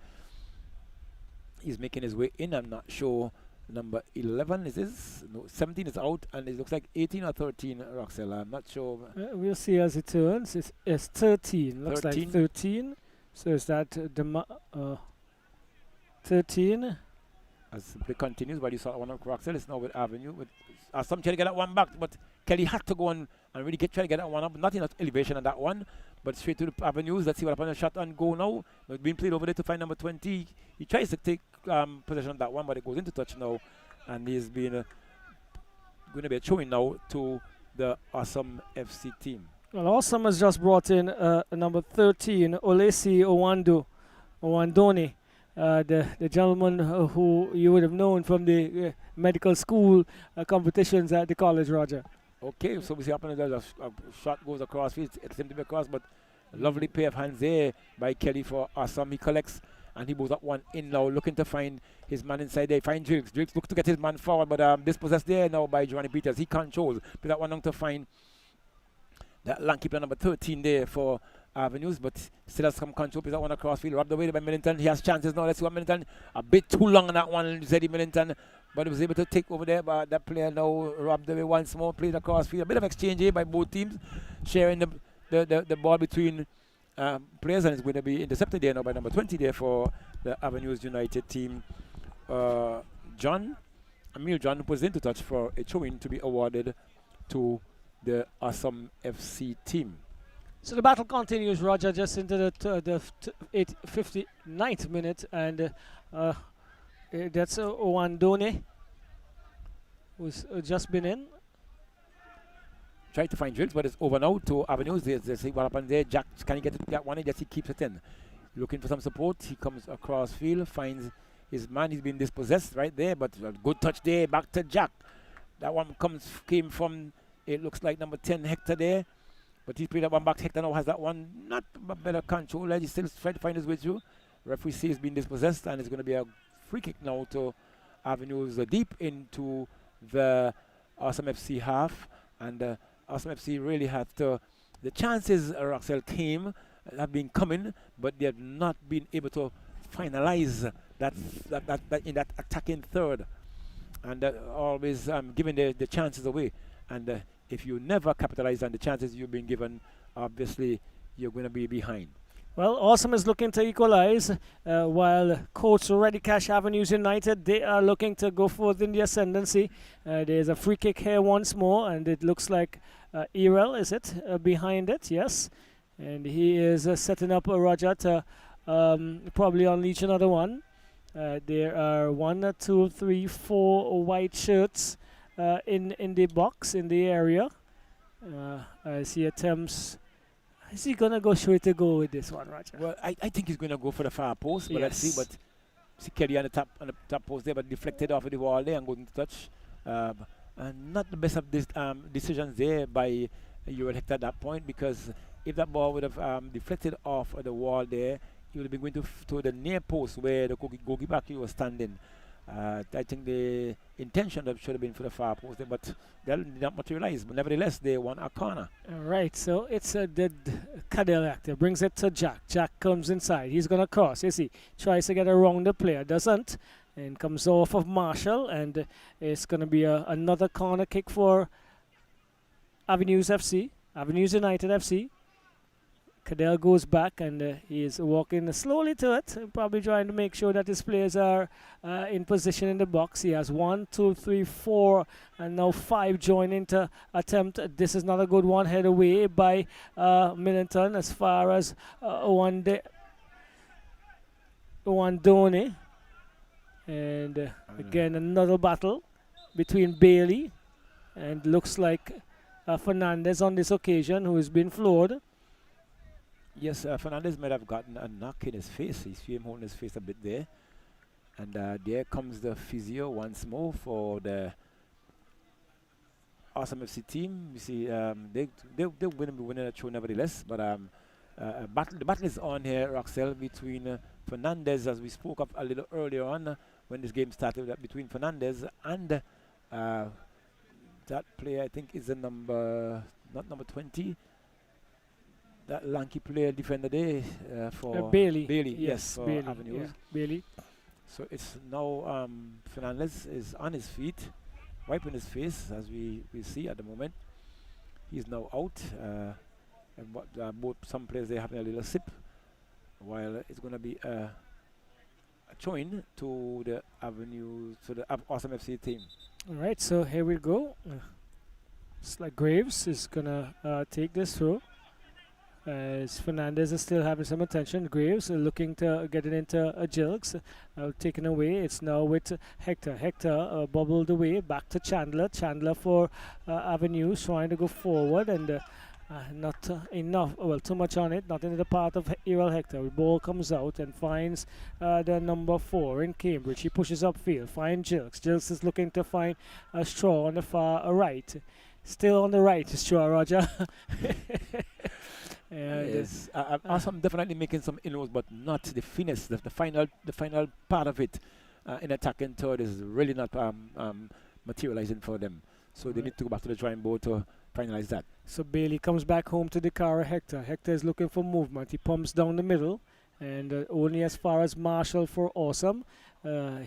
He's making his way in. I'm not sure. Number 11 is this? No, 17 is out, and it looks like 18 or 13. Roxel, I'm not sure. we'll see as it turns. It's 13. Looks 13. like 13. So is that 13? As the play continues, but you saw one of Roxel is now with Avenue. With some trying to get that one back, but Kelly had to go on and really try to get that one up. Not enough elevation on that one, but straight to the Avenues. Let's see what happens. Shot on goal now. It's being played over there to find number 20. He tries to take possession of that one, but it goes into touch now, and he's been going to be showing now to the Awesome FC team. Well, Awesome has just brought in number 13, Olesi Owandoni, the gentleman who you would have known from the medical school competitions at the college, Roger. Okay, so we see happening there. A shot goes across. It seems to be across, but a lovely pair of hands there by Kelly for Awesome. He collects and he moves up one in now, looking to find his man inside there. Find Jilks. Jilks looks to get his man forward, but dispossessed there now by Johnny Peters. He controls. Put that one down to find that lanky player number 13 there for Avenues, but still has some control. Put that one across field, robbed away by Millington. He has chances now. Let's see what Millington. A bit too long on that one, Zeddy Millington, but he was able to take over there. But that player now robbed away once more. Played across field. A bit of exchange here by both teams, sharing the ball between players, and it's going to be intercepted there now by number 20 there for the Avenues United team. Emil John was into touch for a throw-in to be awarded to the Awesome FC team. So the battle continues, Roger, just into the 59th minute, and that's Owandone, who's just been in. Try to find drills, but it's over now to Avenues. They see what happened there. Jack, can he get that one? Yes, he keeps it in. Looking for some support. He comes across field, finds his man. He's been dispossessed right there, but a good touch there. Back to Jack. That one came from, it looks like number 10, Hector there. But he played that one back. Hector now has that one. Not a better control. He's still trying to find his way through. Referee says he's been dispossessed, and it's going to be a free kick now to Avenues deep into the Awesome FC half. And Awesome FC really have to. The chances Roxel came have been coming, but they have not been able to finalize that in that attacking third, and always giving the chances away. And if you never capitalize on the chances you've been given, obviously you're going to be behind. Well, Awesome is looking to equalize, while Coach Ready Cash Avenues United, they are looking to go forth in the ascendancy. There's a free kick here once more, and it looks like Erel, is it, behind it? Yes. And he is setting up a Roger to probably unleash another one. There are 1, 2, 3, 4 white shirts in the box, in the area. As he attempts. Is he gonna go straight to go with this one, Roger? Well, I think he's gonna go for the far post, but let's see. But see Kelly on the top post there, but deflected off of the wall there and going to touch. And not the best of this decisions there by Uriel Hector at that point, because if that ball would have deflected off of the wall there, he would have been going to the near post where the goalkeeper was standing. I think the intention should have been for the far post there, but they did not materialize. But nevertheless, they won a corner. All right, so it's a dead Cadell actor. Brings it to Jack. Jack comes inside. He's going to cross. You see, tries to get around the player. Doesn't. And comes off of Marshall. And it's going to be another corner kick for Avenues FC. Avenues United FC. Cadell goes back, and he is walking slowly to it, probably trying to make sure that his players are in position in the box. He has 1, 2, 3, 4, and now 5 joining to attempt. This is not a good one. Head away by Millington as far as Owandone. And again, another battle between Bailey and looks like Fernandez on this occasion, who has been floored. Yes, Fernandez might have gotten a knock in his face. He's him holding his face a bit there. And there comes the physio once more for the Awesome FC team. You see, they're winning a show nevertheless. But the battle is on here, Roxel, between Fernandez, as we spoke of a little earlier on when this game started, between Fernandez and that player, I think, is the not number 20. That lanky player defender there for Bailey. Yes, for Bailey. Avenues. Yeah, Bailey. So it's now Fernandez is on his feet, wiping his face, as we see at the moment. He's now out, and both some players they having a little sip, while it's going to be a join to the Avenues, to the Awesome FC team. All right, so here we go. It's like Graves is gonna take this through. As Fernandez is still having some attention. Graves looking to get it into Jilks. Taken away. It's now with Hector. Hector bubbled away back to Chandler. Chandler for Avenues, trying to go forward, and not enough. Well, too much on it. Not into the path of Erel Hector. The ball comes out and finds the number 4 in Cambridge. He pushes upfield. Finds Jilks. Jilks is looking to find a Straw on the far right. Still on the right, Straw, Roger. Yes, Awesome definitely making some inroads, but not the finish. The final part of it in attacking third is really not materializing for them. So they need to go back to the drawing board to finalize that. So Bailey comes back home to the car of Hector. Hector is looking for movement. He pumps down the middle, and only as far as Marshall for Awesome.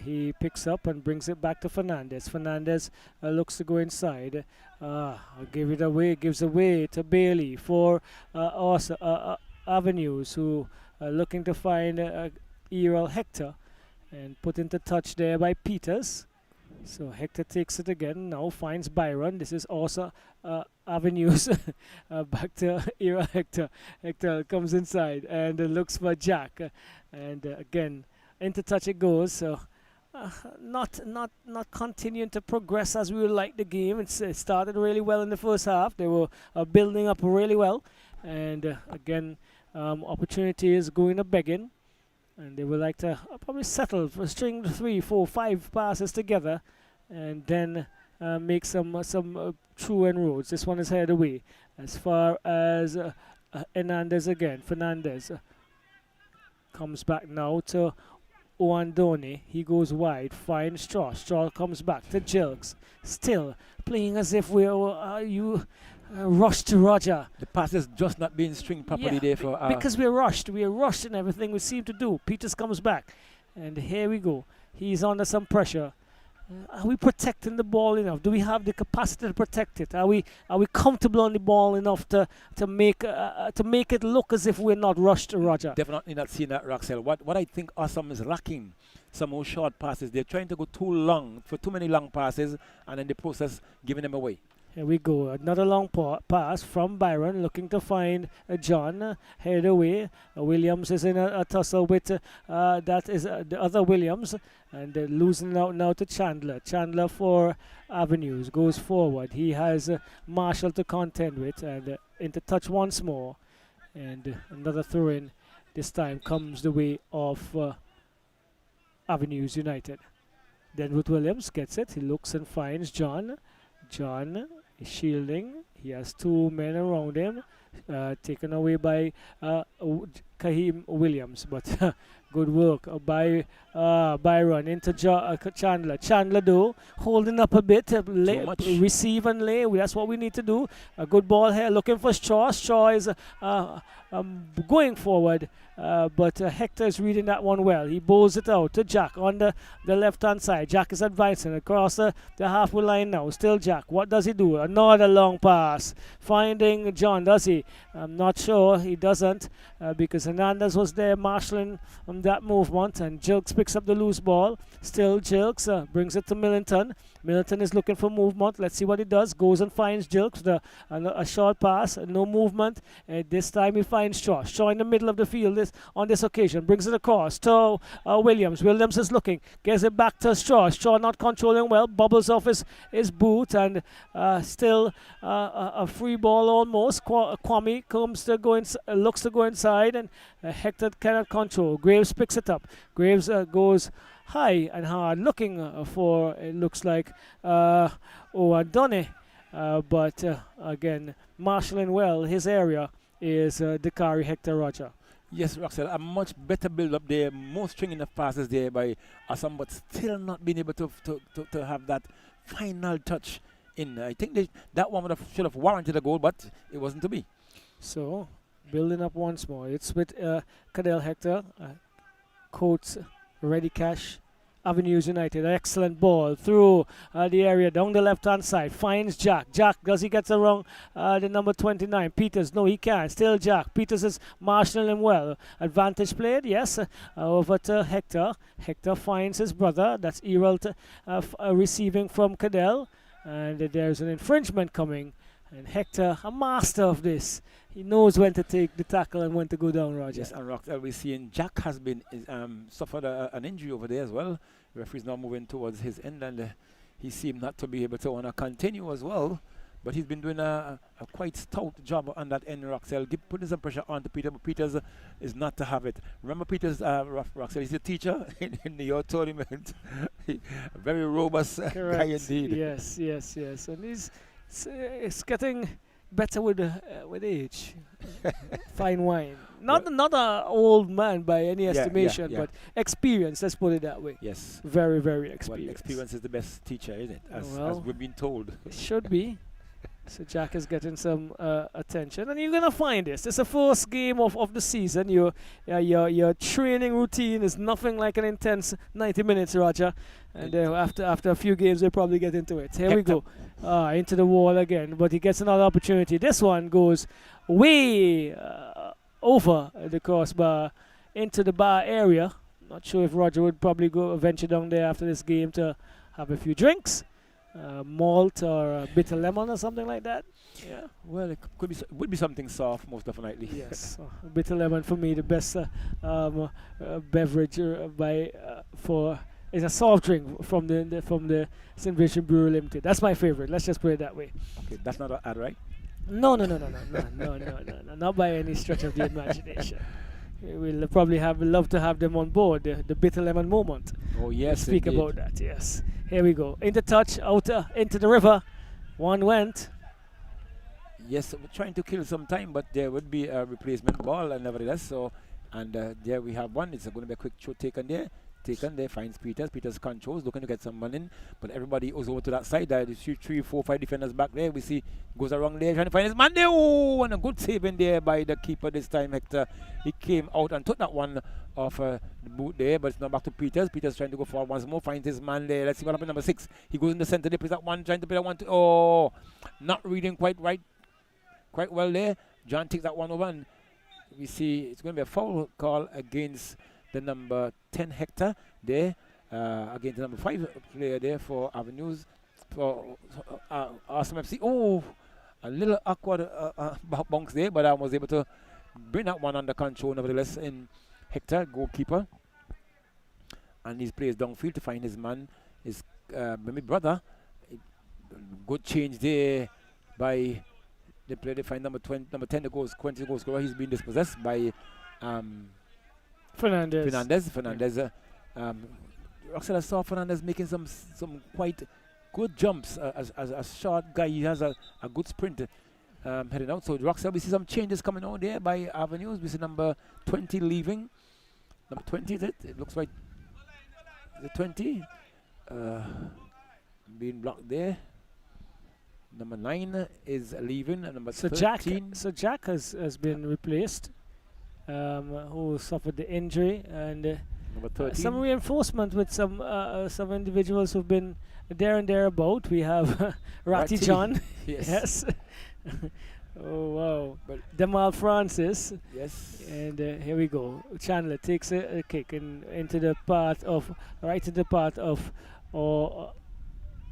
He picks up and brings it back to Fernandez. Fernandez looks to go inside. Gives away to Bailey for Avenues, who are looking to find Erel Hector, and put into touch there by Peters. So Hector takes it again, now finds Byron. This is also Avenues. Back to Era Hector. Hector comes inside and looks for Jack. And again, into touch it goes. So not continuing to progress as we would like the game. It started really well in the first half. They were building up really well. And again, opportunities going to begging. And they would like to probably settle for string 3, 4, 5 passes together, and then make some true inroads. This one is headed away. As far as Hernandez again. Fernandez comes back now to Oandone. He goes wide, finds Straw. Straw comes back to Jilks. Still playing as if we are rushed to Roger. The pass is just not being stringed properly there for... because we're rushed. We're rushed in everything we seem to do. Peters comes back. And here we go. He's under some pressure. Are we protecting the ball enough? Do we have the capacity to protect it? Are we comfortable on the ball enough to make it look as if we're not rushed to Roger? Definitely not seeing that, Roxelle. What I think Awesome is lacking some more short passes. They're trying to go too long, for too many long passes, and in the process giving them away. Here we go. Another long pass from Byron, looking to find John. Head away. Williams is in a tussle with that is the other Williams, and losing out now to Chandler. Chandler for Avenues goes forward. He has Marshall to contend with, and into touch once more, and another throw in. This time comes the way of Avenues United. Then with Williams gets it. He looks and finds John. John is shielding. He has 2 men around him, taken away by Kaheem Williams. But good work by Byron into Chandler. Chandler though holding up a bit, receive and lay. That's what we need to do. A good ball here, looking for Straw. Straw is going forward. But Hector is reading that one well. He bowls it out to Jack on the left-hand side. Jack is advancing across the halfway line now. Still Jack. What does he do? Another long pass. Finding John, does he? I'm not sure. He doesn't because Hernandez was there marshalling that movement, and Jilks picks up the loose ball. Still Jilks brings it to Millington. Millington is looking for movement. Let's see what he does. Goes and finds Jilks. A short pass. No movement. This time he finds Shaw. Shaw in the middle of the field on this occasion. Brings it across to Williams. Williams is looking. Gets it back to Shaw. Shaw not controlling well. Bubbles off his boot, and still a free ball almost. Kwame looks to go inside, and Hector cannot control. Graves picks it up. Graves goes high and hard, looking for, it looks like, Oandone. But again, marshalling well his area is Dakari Hector Roger. Yes, Roxelle, a much better build-up there, more stringing of passes there by Assam, but still not being able to have that final touch in. I think that one should have warranted a goal, but it wasn't to be. So, building up once more. It's with Cadell Hector, Coates, Ready Cash, Avenues United. Excellent ball through the area down the left-hand side. Finds Jack. Jack, does he get around the number 29? Peters, no, he can't. Still Jack. Peters is marshalling him well. Advantage played, yes. Over to Hector. Hector finds his brother. That's Erald receiving from Cadell. And there's an infringement coming. And Hector, a master of this. He knows when to take the tackle and when to go down, Roger. Yes, and Roxelle, we're seeing Jack has been suffered an injury over there as well. The referee's now moving towards his end, and he seemed not to be able to want to continue as well. But he's been doing a quite stout job on that end, Roxelle, putting some pressure on to Peter, but Peters is not to have it. Remember Peters, Roxelle, he's a teacher in your tournament. A very robust guy indeed. Yes. And it's getting better with age. Fine wine. Not an old man by any estimation, but experience, let's put it that way. Yes. Very, very experienced. Well, experience is the best teacher, isn't it? As we've been told. It should be. So Jack is getting some attention, and you're gonna find this. It's the first game of the season. Your training routine is nothing like an intense 90 minutes, Roger. And after a few games, they'll probably get into it. Here we go, into the wall again. But he gets another opportunity. This one goes way over the crossbar into the bar area. Not sure if Roger would probably go venture down there after this game to have a few drinks, malt or bitter lemon or something like that. Yeah. Well, it could be would be something soft, most definitely. Yes, bitter lemon for me the best beverage for is a soft drink from the St. Vincent Brewery Limited. That's my favorite. Let's just put it that way. Okay, that's not an ad, right? No, not by any stretch of the imagination. We'll probably love to have them on board. The bitter lemon moment. Oh yes, Speak indeed. about that. Yes. Here we go. Into touch, out into the river. One went. Yes, we're trying to kill some time, but there would be a replacement ball, and nevertheless. So, and there we have one. It's going to be a quick shot taken there. Taken there, finds Peters. Peters controls, looking to get some money in, but everybody goes over to that side. There, 3, 4, 5 defenders back there. We see goes around there, trying to find his man there. Oh, and a good save in there by the keeper this time, Hector. He came out and took that one off the boot there, but it's not back to Peters. Peters trying to go forward once more, finds his man there. Let's see what happens. Number 6. He goes in the center. They plays that one, trying to play that one. Oh, not reading quite well there. John takes that one over, and we see it's going to be a foul call against the number 10 Hector there, against the number 5 player there for Avenues, for Awesome FC. Oh, a little awkward bounce there, but I was able to bring that one under control nevertheless in Hector, goalkeeper. And he plays downfield to find his man, his my brother. Good change there by the player. They find number 10, the goal scorer. He's been dispossessed by Fernandez. Roxella saw Fernandez making some quite good jumps as a short guy. He has a good sprint heading out. So Roxella, we see some changes coming on there by Avenues. We see number 20 leaving. Number 20 is it? It looks like the 20 being blocked there. Number 9 is leaving, and number 13. So Jack has been replaced. Who suffered the injury, and number 13. some reinforcement with some individuals who've been there and thereabout. We have Ratty John. Yes. Oh wow. But Demal Francis. Yes. And here we go. Chandler takes a kick into the path of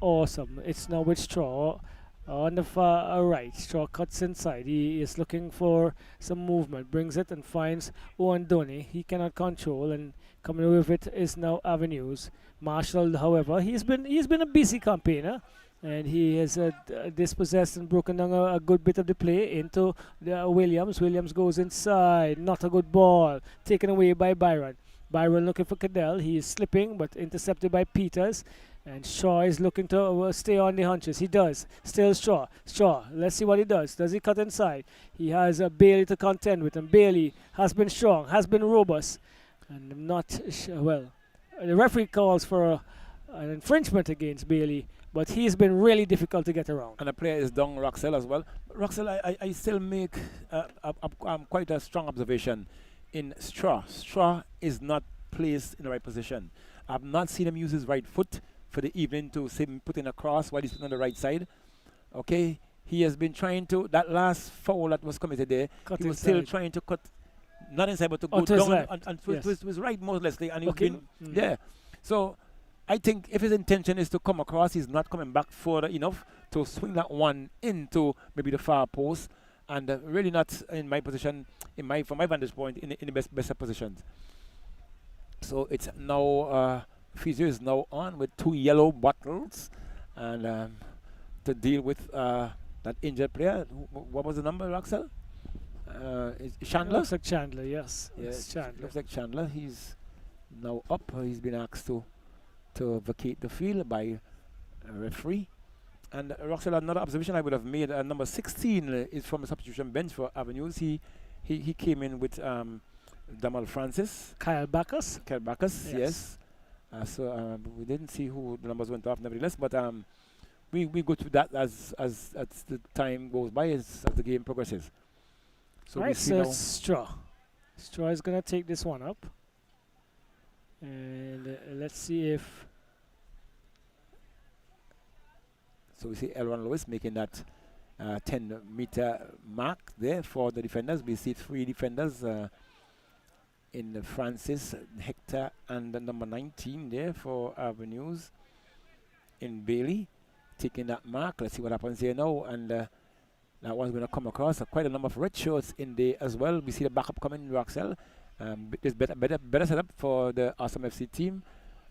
Awesome. It's now with Straw. On the far right, Straw cuts inside. He is looking for some movement, brings it and finds Owen Donny. He cannot control, and coming with it is now Avenues. Marshall, however, he's been a busy campaigner, and he has dispossessed and broken down a good bit of the play into Williams. Williams goes inside, not a good ball, taken away by Byron. Byron looking for Cadell. He is slipping, but intercepted by Peters. And Shaw is looking to stay on the hunches. He does. Still Shaw. Let's see what he does. Does he cut inside? He has Bailey to contend with. And Bailey has been strong, has been robust. And I'm not well, the referee calls for an infringement against Bailey. But he's been really difficult to get around. And the player is down Roxell as well. But Roxell, I still make quite a strong observation in Straw. Straw is not placed in the right position. I've not seen him use his right foot for the evening to say put in a cross while he's putting on the right side. Okay, he has been trying to, that last foul that was committed there, he was still trying to cut, not inside, but to go down and to his right more or less, and he's been there. So I think if his intention is to come across, he's not coming back further enough to swing that one into maybe the far post, and really not in my position, from my vantage point, in the best positions. So it's now Physio is now on with 2 yellow bottles, and to deal with that injured player. What was the number, Roxell? Chandler? Looks like Chandler, yes. Yes, Chandler. looks like Chandler. He's now up. He's been asked to vacate the field by a referee. And Roxell, another observation I would have made, number 16 is from a substitution bench for Avenues. He came in with Damal Francis. Kyle Bacchus, yes. So we didn't see who the numbers went off nevertheless, but we go through that as the time goes by, as the game progresses. So right, we see so now it's Straw. Straw is going to take this one up. And let's see if... So we see Elron Lewis making that 10-meter mark there for the defenders. We see 3 defenders in Francis, Hector, and the number 19 there for Avenues. in Bailey, taking that mark. Let's see what happens here now. And that one's going to come across. Quite a number of red shirts in there as well. We see the backup coming, Roxelle. There's better setup for the Awesome FC team.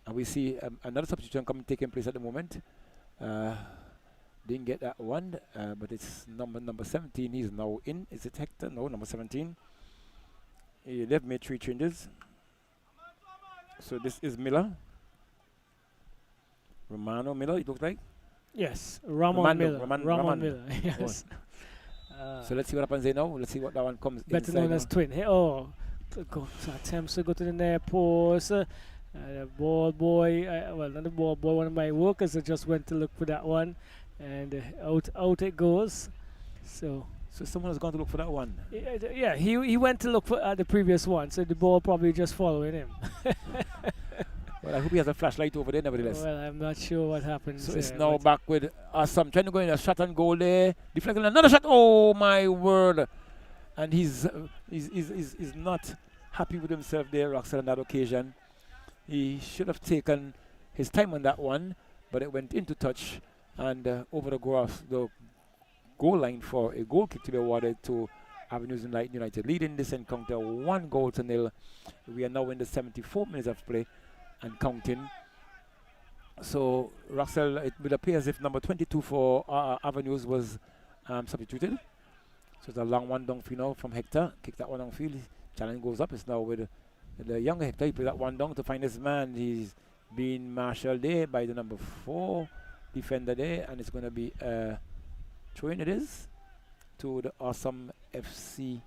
And we see another substitution taking place at the moment. Didn't get that one, but it's number 17. He's now in. Is it Hector? No, number 17. They've made 3 changes. So this is Miller. Romano Miller, it looks like. Yes, Ramon Miller. Ramon Miller. Yes. So let's see what happens there now. Let's see what that one comes. Better known as Twin. Hey, attempts to go to the near post. The ball boy, well, not the ball boy. One of my workers just went to look for that one, and out it goes. So someone has gone to look for that one. Yeah, he went to look for the previous one, so the ball probably just following him. Well, I hope he has a flashlight over there, nevertheless. Well, I'm not sure what happens. So it's now back with Assam trying to go in a shot and goal there, deflecting another shot. Oh my word! And he's not happy with himself there, Roxelle, on that occasion. He should have taken his time on that one, but it went into touch and over the goal line for a goal kick to be awarded to Avenues United, leading this encounter 1-0. We are now in the 74 minutes of play and counting. So Roxelle, it will appear as if number 22 for Avenues was substituted. So it's a long one downfield now from Hector. Kick that one downfield. Challenge goes up. It's now with the younger Hector. He put that one down to find his man. He's being marshaled there by the number 4 defender there, and it's going to be throwing it is to the Awesome FC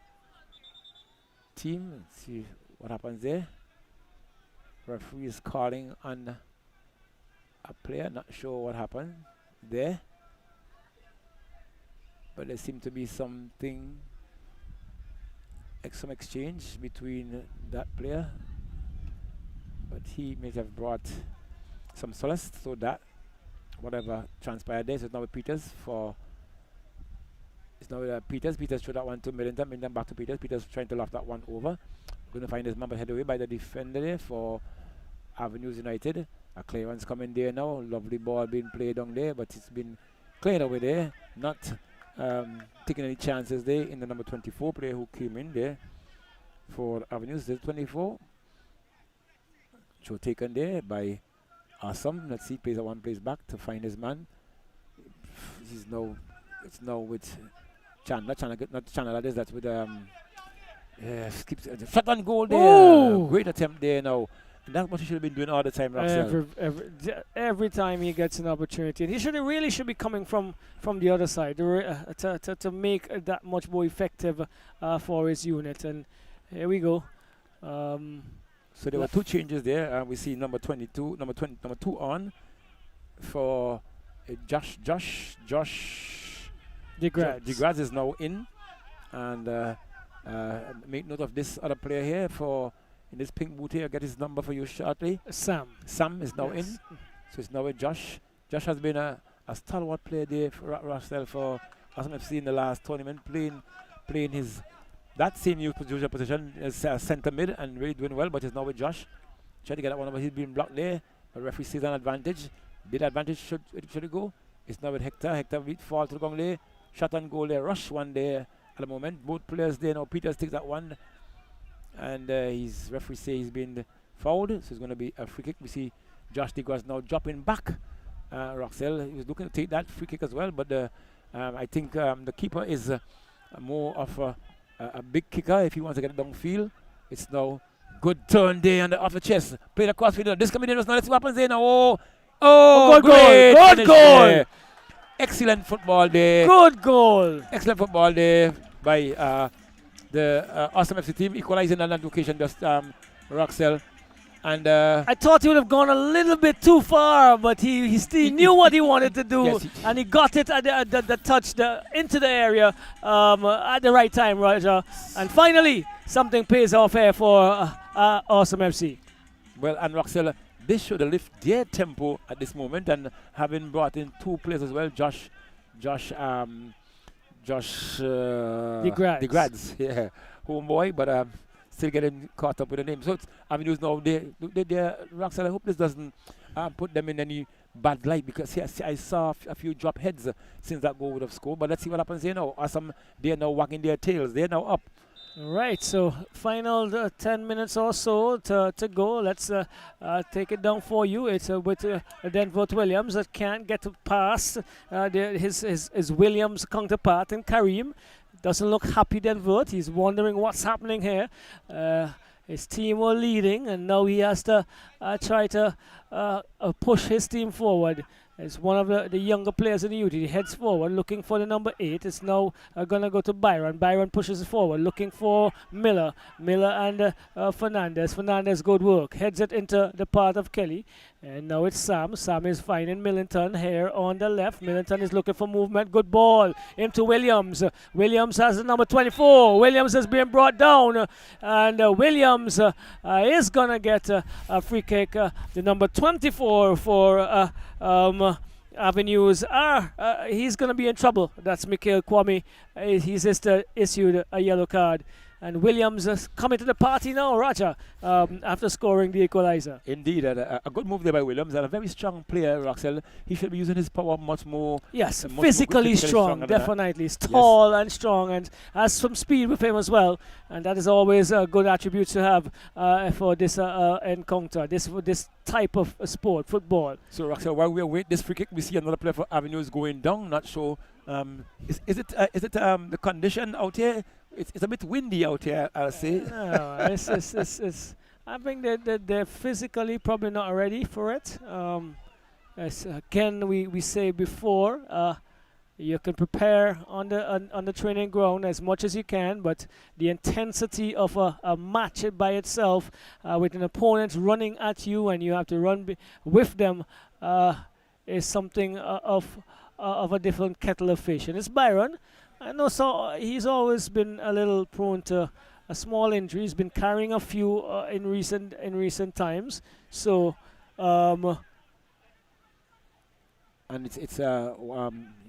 team. Let's see what happens there. Referee is calling on a player. Not sure what happened there, but there seemed to be something, some exchange between that player, but he may have brought some solace, so that whatever transpired there. So it's now with Peters for. It's now with Peters. Peters threw that one to Millington. Millington back to Peters. Peters trying to loft that one over. Going to find his man, but head away by the defender there for Avenues United. A clearance coming there now. Lovely ball being played down there, but it's been cleared away there. Not taking any chances there in the number 24 player who came in there for Avenues. The 24. Show taken there by Awesome. Let's see, plays that one, plays back to find his man. It's now with Chandler. Not Chandler, that's with skips shot on goal there. Ooh. Great attempt there now. And that's what he should have been doing all the time, Roxelle. Every time he gets an opportunity, and he really should be coming from the other side to make that much more effective for his unit. And here we go. So there were 2 changes there. We see number 2 on for Josh DeGrads is now in, and make note of this other player here for in this pink boot here. Get his number for you shortly. Sam is now in, so it's now with Josh. Josh has been a stalwart player there for Roxelle for Awesome FC in the last tournament, playing his that same usual position as centre mid and really doing well, but he's now with Josh. Trying to get that one, but he's been blocked there. The referee sees an advantage. Did advantage should it go? It's now with Hector. Hector fall to the ground there. Shot and goal there. Rush one there at the moment. Both players there now. Peters takes that one, and his referee says he's been fouled, so it's going to be a free kick. We see Josh DeGrads now dropping back. Roxelle, he was looking to take that free kick as well, but I think the keeper is more of a big kicker if he wants to get it downfield. It's now good turn there off the chest. Played across field. This coming in was now. Let's see what happens there now. Oh, good goal! Excellent football there. Good goal. Excellent football there by the Awesome FC team, equalizing on that occasion, just Roxelle. And I thought he would have gone a little bit too far, but he still knew what he wanted to do, yes, and he got it at the touch into the area at the right time, Roger. And finally, something pays off here for Awesome FC. Well, and Roxelle, this should lift their tempo at this moment, and having brought in 2 players as well, Josh DeGrads, yeah, homeboy, but still getting caught up with the name. So it's Avenues now. Roxelle, I hope this doesn't put them in any bad light, because I saw a few drop heads since that goal would have scored. But let's see what happens here now. Awesome, they are now wagging their tails. They are now up. Right, so final 10 minutes or so to go. Let's take it down for you. It's with Denvert Williams that can't get past his Williams counterpart, and Kareem doesn't look happy. Denvert, he's wondering what's happening here. His team were leading, and now he has to try to push his team forward. It's one of the younger players in the youth. He heads forward, looking for the number 8. It's now going to go to Byron. Byron pushes it forward, looking for Miller. Miller and Fernandez. Fernandez, good work. Heads it into the part of Kelly. And now it's Sam. Sam is finding Millington here on the left. Millington is looking for movement. Good ball into Williams. Williams has the number 24. Williams is being brought down. And Williams is going to get a free kick. The number 24 for Avenues. He's going to be in trouble. That's Mikhail Kwame. He's just issued a yellow card. And Williams is coming to the party now, Roger, after scoring the equalizer. Indeed, a good move there by Williams, and a very strong player, Roxel. He should be using his power much more. Yes, much physically more strong, definitely. He's tall and strong, and has some speed with him as well. And that is always a good attribute to have for this encounter, this type of sport, football. So, Roxel, while we await this free kick, we see another player for Avenues going down. Not sure. Is it the condition out here? It's a bit windy out here, I'll say. No, it's I think that they're physically probably not ready for it. As again we say before, you can prepare on the training ground as much as you can, but the intensity of a match by itself, with an opponent running at you and you have to run with them, is something of a different kettle of fish. And it's Byron. I know, so he's always been a little prone to a small injury. He's been carrying a few in recent times. So, and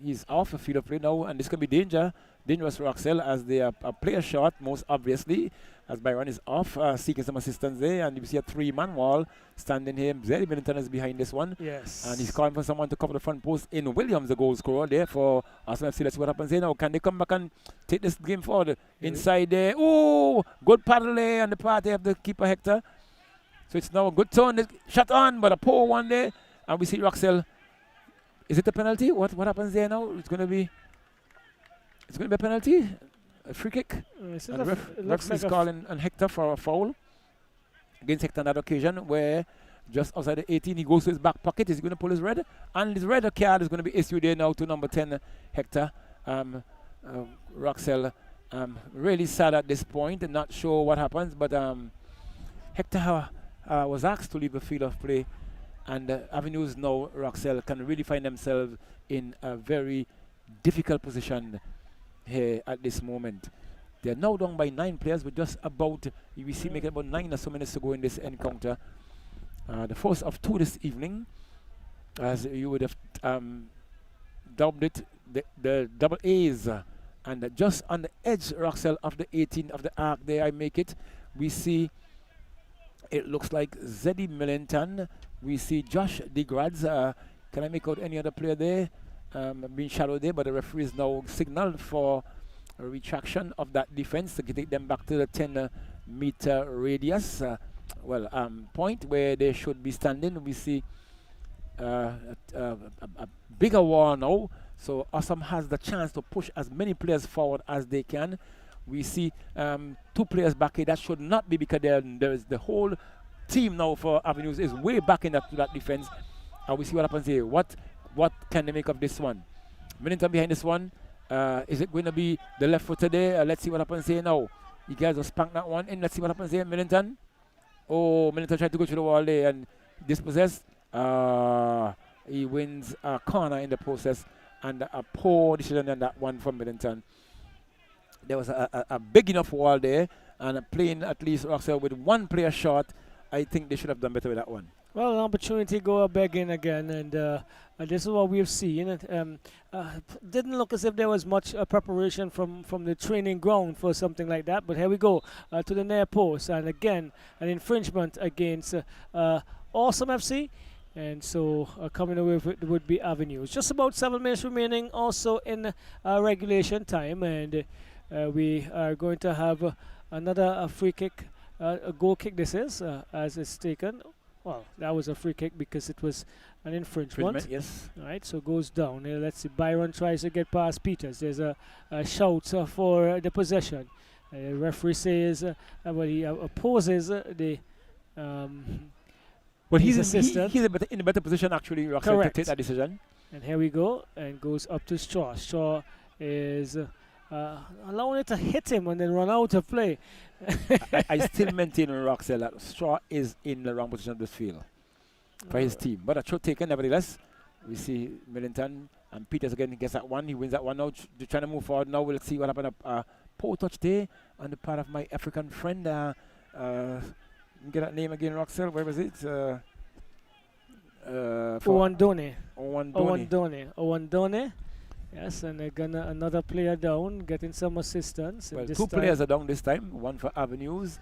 he's off the field of play now, and this could be dangerous for Axel, as they are a player short, most obviously, as Byron is off, seeking some assistance there, and you see a 3-man wall standing here. Zeddy Millington is behind this one. yes. And he's calling for someone to cover the front post in Williams, the goal scorer there for Arsenal FC. Let's see what happens here now. Can they come back and take this game forward? Inside there. Oh, good paddle there on the part of the keeper, Hector. So it's now a good turn. Shot on, but a poor one there. And we see Roxel. Is it a penalty? What happens there now? It's going to be a penalty. A free kick. And the referee is calling on Hector for a foul against Hector on that occasion, where just outside the 18 he goes to his back pocket. He's going to pull his red, and his red card is going to be issued there now to number 10 Hector. Roxel, really sad at this point and not sure what happens, but Hector was asked to leave the field of play, and Avenues now, Roxel, can really find themselves in a very difficult position here at this moment. They're now down by 9 players with just about, we see making about 9 or so minutes to go in this encounter. The first of 2 this evening, as you would have dubbed it, the double A's. And just on the edge, Roxel, of the 18 of the arc there, I make it, we see, it looks like Zeddy Millington. We see Josh DeGrads. Can I make out any other player there? Being shadowed there, but the referee is now signaled for a retraction of that defense to take them back to the 10-meter radius point where they should be standing. We see a bigger wall now, so Awesome has the chance to push as many players forward as they can. We see 2 players back here. That should not be, because there's the whole team now for Avenues is way back in that defense. And we see what happens here. What can they make of this one? Millington behind this one. Is it going to be the left foot today? Let's see what happens here now. You guys will spank that one in. Let's see what happens here. Millington. Oh, Millington tried to go through the wall there and dispossessed. He wins a corner in the process, and a poor decision on that one from Millington. There was a big enough wall there, and playing at least Roxel with 1 player short. I think they should have done better with that one. Well, an opportunity go begging again, and this is what we've seen. It didn't look as if there was much preparation from the training ground for something like that, but here we go to the near post, and again an infringement against Awesome FC. And so coming away with it would be Avenues. Just about 7 minutes remaining also in regulation time, and we are going to have another free kick, a goal kick this is, as it's taken. Well, that was a free kick because it was an infringement. Yes. All right, so goes down. Let's see, Byron tries to get past Peters. There's a shout for the possession. Referee says, well, he opposes the But his he's assistant. he's in a better position actually, Roxanne, to take that decision. And here we go, and goes up to Straw. Straw is allowing it to hit him and then run out of play. I still maintain, Roxelle, that Straw is in the wrong position of this field for his team. But a shot taken, nevertheless. We see Millington and Peters again gets that one. He wins that one now. They're trying to move forward now. We'll see what happened. Poor touch there on the part of my African friend. Get that name again, Roxelle. Where was it? Owandone. Owandone. Yes, and they're gonna another player down, getting some assistance. Well, this two time players are down this time. One for Avenues.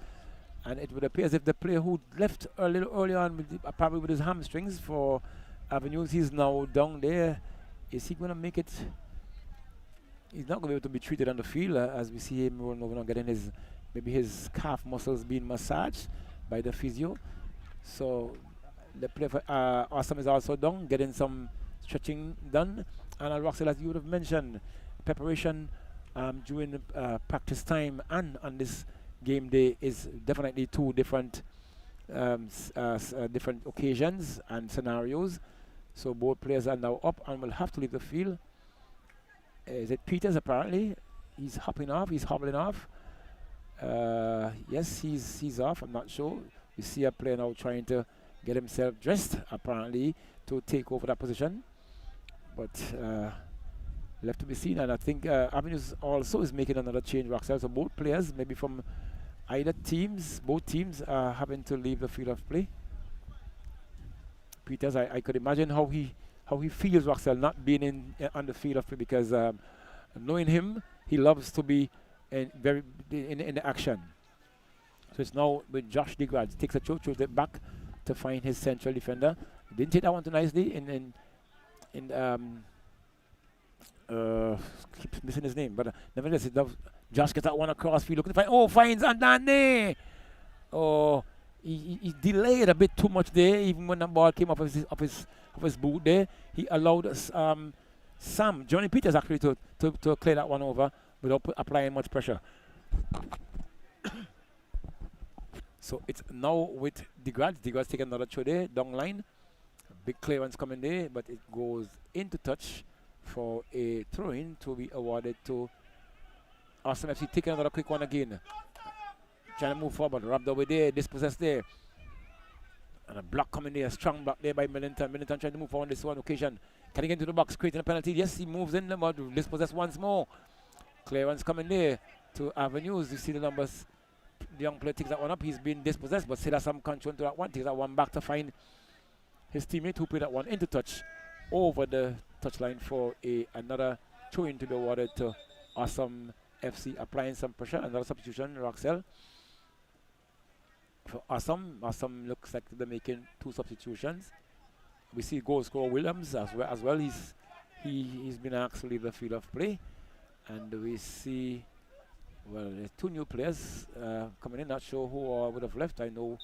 And it would appear as if the player who left a little earlier on, probably with his hamstrings for Avenues, he's now down there. Is he going to make it? He's not going to be able to be treated on the field as we see him rolling over and getting maybe his calf muscles being massaged by the physio. So the player for Awesome is also down, getting some stretching done. And Roxelle, as you would have mentioned, preparation during the practice time and on this game day is definitely two different different occasions and scenarios. So both players are now up and will have to leave the field. Is it Peters apparently? He's hopping off, he's hobbling off. Yes, he's off, I'm not sure. You see a player now trying to get himself dressed apparently to take over that position. But left to be seen, and I think Avenues also is making another change, Roxelle. So both players, maybe from either teams, both teams are having to leave the field of play. Peters, I could imagine how he feels, Roxelle, not being on the field of play, because knowing him, he loves to be in the action. So it's now with Josh DeGrads, takes a throws it back to find his central defender. Didn't take that one too nicely keeps missing his name, but nevertheless, Josh gets that one across field, looking to find, finds Andane. Oh, he delayed a bit too much there, even when the ball came off his boot there. He allowed us, Johnny Peters actually to clear that one over without applying much pressure. So it's now with DeGrads. DeGrads taking another throw there, down line. Big clearance coming there, but it goes into touch for a throw-in to be awarded to Awesome FC. Taking another quick one again. Trying to move forward, rubbed over there, dispossessed there. And a block coming there, a strong block there by Millington. Millington trying to move forward on this one occasion. Can he get into the box, creating a penalty? Yes, he moves in, but dispossessed once more. Clearance coming there to Avenues. You see the numbers. The young player takes that one up. He's been dispossessed, but still has some control into that one. Takes that one back to find his teammate who played that one into touch over the touchline for another throw-in to be awarded to Awesome FC, applying some pressure. Another substitution, Roxelle. For Awesome looks like they're making two substitutions. We see goal scorer Williams as well. He's been asked to leave the field of play, and we see there's two new players coming in. Not sure who would have left. I know,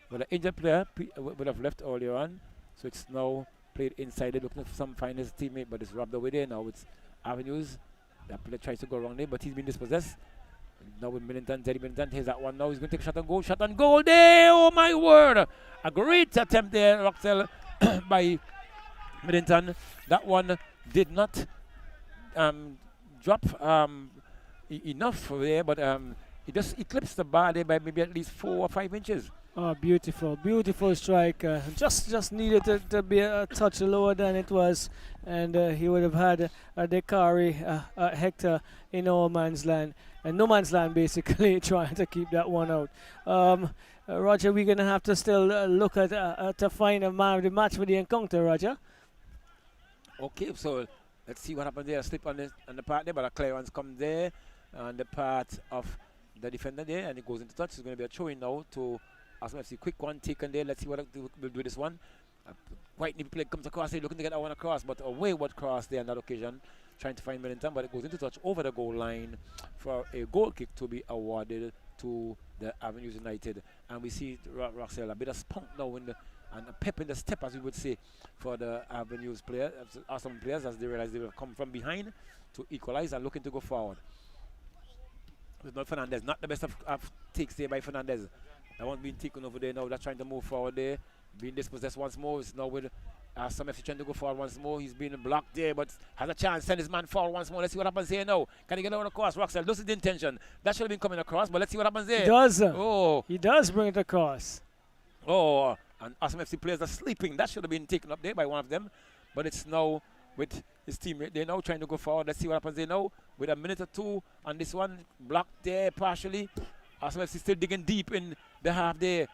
the injured player would have left earlier on. So it's now played inside it, looking for some find his teammate, but it's rubbed away there. Now it's Avenues. That player tries to go around there, but he's been dispossessed. Now with Millington, Teddy Millington, here's that one now. He's going to take shot on goal there. Oh my word! A great attempt there, Roxelle, by Millington. That one did not drop enough there, but it just eclipsed the bar there by maybe at least 4 or 5 inches. Oh, beautiful strike. Just needed to be a touch lower than it was, and he would have had Dekari, Hector in no man's land, and no man's land basically trying to keep that one out. Roger, we're gonna have to still look at to find a man of the match for the encounter, Roger. Okay, so let's see what happened there. A slip on the part there, but a clearance comes there on the part of the defender there, and it goes into touch. It's going to be a throw-in now to Awesome FC. Quick one taken there. Let's see what we'll do this one. White play comes across here, looking to get that one across, but a wayward cross there on that occasion, trying to find Wellington, but it goes into touch over the goal line for a goal kick to be awarded to the Avenues United. And we see Roxelle a bit of spunk now and a pep in the step, as we would say, for the Avenues players, awesome players, as they realize they will come from behind to equalize and looking to go forward. It's not Fernandez, not the best of takes there by Fernandez. That one being taken over there now, that's trying to move forward there. Being dispossessed once more. It's now with some FC trying to go forward once more. He's been blocked there, but has a chance. Send his man forward once more. Let's see what happens here now. Can he get over across? Roxelle, this is the intention. That should have been coming across, but let's see what happens there. He does. Oh. He does bring it across. Oh, and Awesome FC players are sleeping. That should have been taken up there by one of them, but it's now with his teammate. They're now trying to go forward. Let's see what happens there now. With a minute or two on this one, blocked there partially. Awesome FC still digging deep in the half there.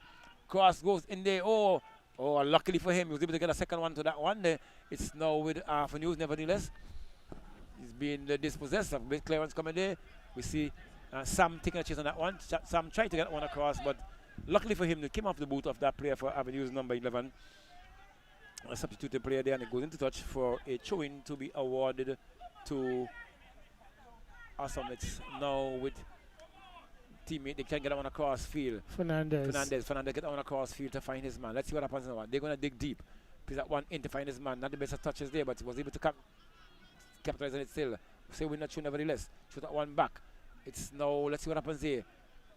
Cross goes in there. Oh, luckily for him, he was able to get a second one to that one. It's now with Avenues, nevertheless. He's being dispossessed. A big clearance coming there. We see Sam taking a chase on that one. Sam tried to get one across, but luckily for him, it came off the boot of that player for Avenues, number 11. A substituted player there, and it goes into touch for a throw-in to be awarded to Awesome. It's now with teammate. They can't get that one across field. Fernandez get that one across field to find his man. Let's see what happens now. They're going to dig deep. Plays that one in to find his man. Not the best of touches there, but he was able to capitalize on it still. Say we're not sure, nevertheless. Shoot that one back. It's now, let's see what happens here.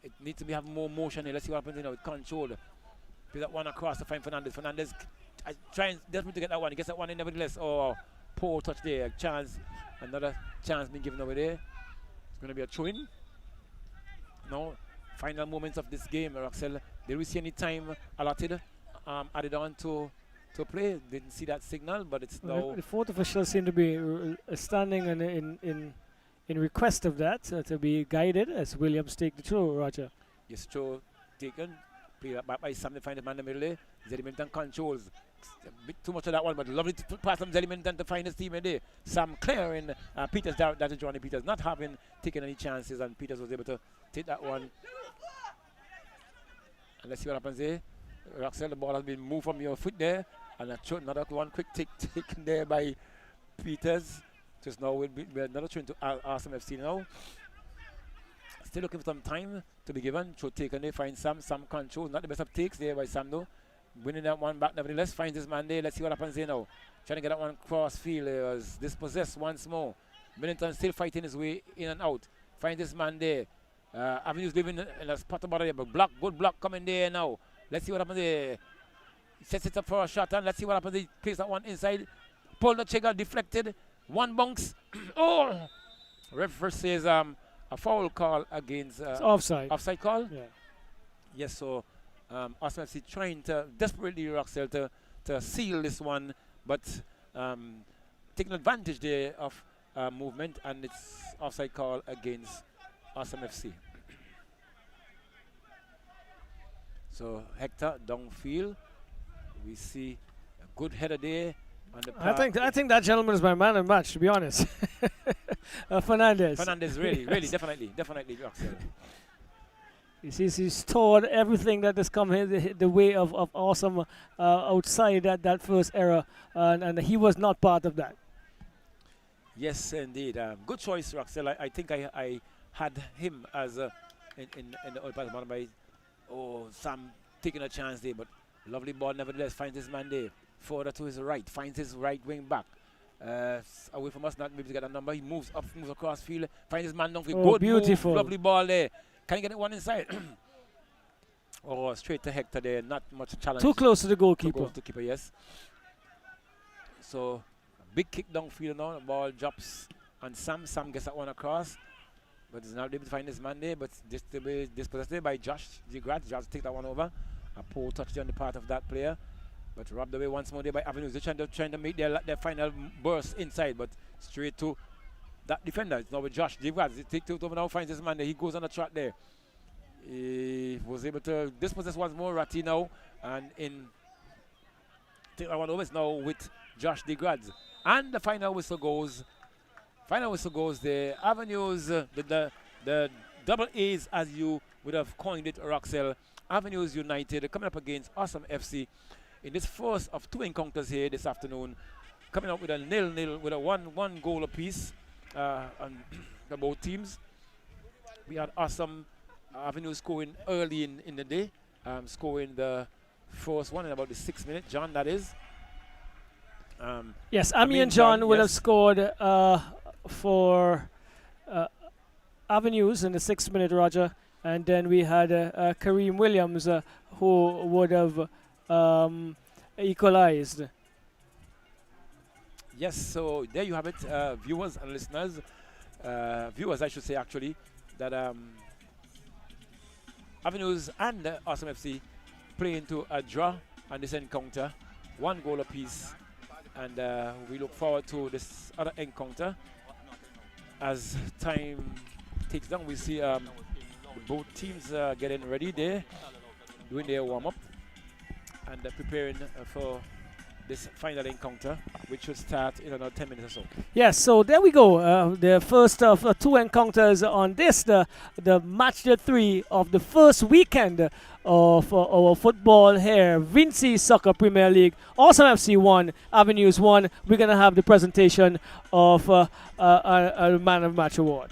It needs to have more motion here. Let's see what happens here now. With control. Plays that one across to find Fernandez. Fernandez trying desperately to get that one. He gets that one in, nevertheless. Oh, poor touch there. Chance. Another chance being given over there. It's going to be a throw-in. Now, final moments of this game, Roxelle. Did we see any time allotted, added on to play? Didn't see that signal, but it's now. The fourth official seemed to be standing in request of that to be guided as Williams take the throw, Roger. Yes, throw taken. Play back by Sam to find the man in the middle there. Zeliminton controls. A bit too much of that one, but lovely pass from Zeliminton to find his team in there. Sam clearing Peters down. That is Johnny Peters not having taken any chances, and Peters was able to take that one. And let's see what happens there. Roxelle, the ball has been moved from your foot there, and another one quick take taken there by Peters. Just now will be another turn to Awesome FC now. Still looking for some time to be given. Throw taken there, find Sam control. Not the best of takes there by Sam though. Winning that one back, nevertheless, finds his man there. Let's see what happens here now. Trying to get that one cross field. He was dispossessed once more. Millington still fighting his way in and out. Finds his man there. Avenues living in a spot about there, but good block coming there now. Let's see what happens there. Sets it up for a shot, and let's see what happens. He plays that one inside. Pull the trigger, deflected. One bounce. Oh! Referee says a foul call against. It's offside. Offside call? Yeah. Yes, so Awesome FC trying to desperately Roxelle to seal this one, but taking advantage there of movement, and it's offside call against Awesome FC. So Hector downfield, we see a good header there. On the I think that gentleman is my man of the match, to be honest. Fernandez. Fernandez, really, definitely Roxelle. He's stored everything that has come the way of Awesome outside that first error, and he was not part of that. Yes, indeed. Good choice, Roxelle. I think I had him as in the old part of my Sam taking a chance there, but lovely ball nevertheless. Finds his man there. Further to his right, finds his right wing back. Away from us, not maybe to get a number. He moves across field, finds his man down. Good beautiful move, lovely ball there. Can he get it one inside? Straight to Hector there. Not much challenge. Too close to the goalkeeper. Yes. So, a big kick downfield now. The ball drops on Sam. Sam gets that one across. But he's not able to find his man there. But dispossessed there by Josh DeGrasse. Josh take that one over. A poor touch on the part of that player. But robbed away once more there by Avenues. They're trying to make their final burst inside. But straight to that defender. It's now with Josh DeGrasse. He takes it over now, finds his man there. He goes on the track there. He was able to dispossess once more. Ratti now. And take that one over. It's now with Josh DeGrasse. And the final whistle goes. The Avenues, the double A's as you would have coined it, Roxelle. Avenues United coming up against Awesome FC in this first of 2 encounters here this afternoon, coming up with a 0-0 with a one goal apiece on the both teams. We had Awesome Avenue scoring early in the day, scoring the first one in about the 6th minute. John, that is. Yes, Ami and John would have scored for Avenues in the 6th minute, Roger. And then we had Kareem Williams who would have equalized. Yes, so there you have it, viewers and listeners. Viewers, I should say, actually, that Avenues and Awesome FC play into a draw on this encounter, 1 goal apiece. And we look forward to this other encounter. As time takes down, we see both teams getting ready there, doing their warm-up, and preparing for this final encounter, which should start in another 10 minutes or so. Yes, so there we go. The first of 2 encounters on this, the match day 3 of the first weekend of our football here. Vincy Soccer Premier League, Awesome FC 1, Avenues 1. We're going to have the presentation of a Man of Match award.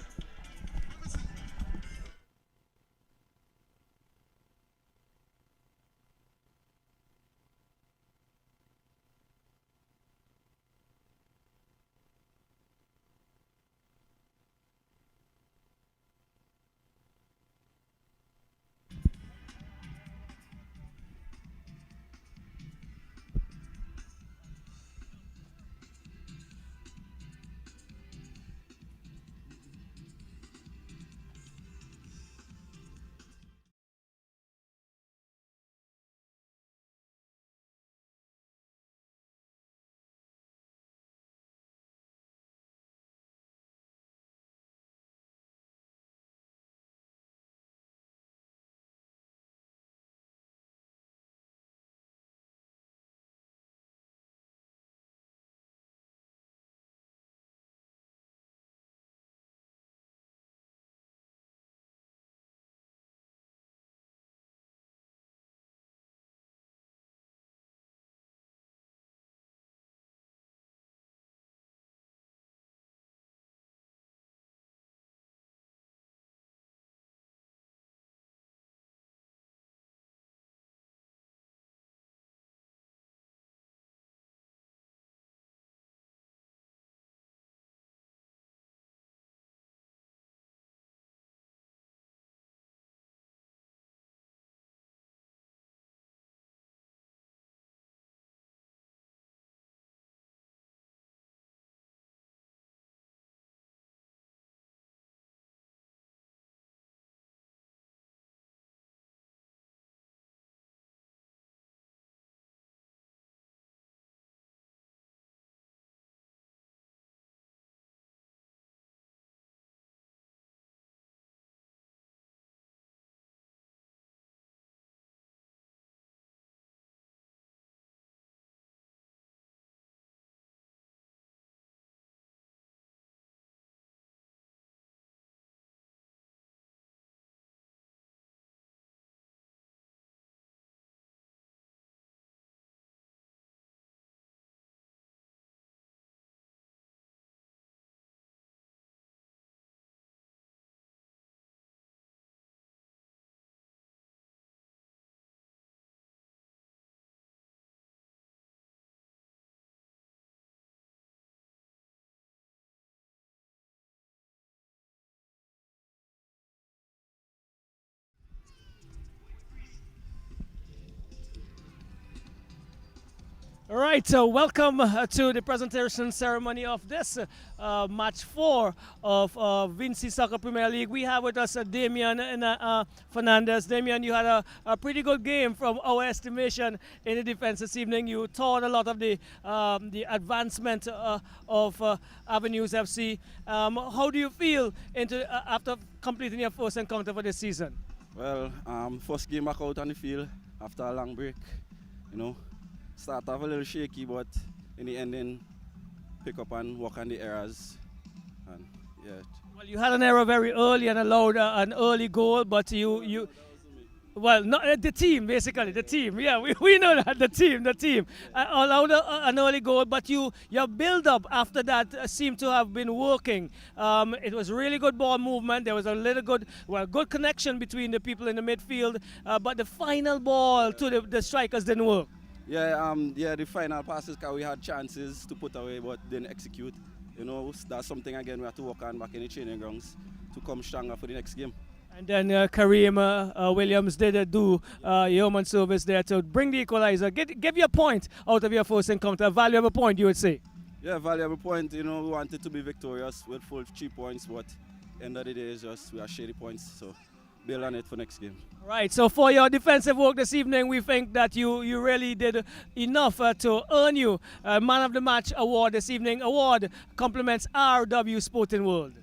All right, so welcome to the presentation ceremony of this match 4 of Vincy Soccer Premier League. We have with us Damian and Fernandez. Damian, you had a pretty good game from our estimation in the defense this evening. You taught a lot of the advancement of Avenues FC. How do you feel after completing your first encounter for this season? Well, first game back out on the field after a long break, you know. Start off a little shaky, but in the end, then pick up and work on the errors. And yeah. Well, you had an error very early and allowed an early goal, but you Well, not the team, basically the team. Yeah, we know that the team. Allowed an early goal, but your build up after that seemed to have been working. It was really good ball movement. There was a little good connection between the people in the midfield, but the final ball to the strikers didn't work. Yeah, the final passes, cause we had chances to put away, but didn't execute. You know, that's something again we have to work on back in the training grounds to come stronger for the next game. And then Kareem Williams did do yeoman service there to bring the equalizer. Give you a point out of your first encounter. A valuable point, you would say. Yeah, valuable point. You know, we wanted to be victorious with full 3 points, but end of the day is just we are shady points. So build on it for next game. Right. So for your defensive work this evening, we think that you really did enough to earn you Man of the Match award this evening. Award compliments RW Sporting World.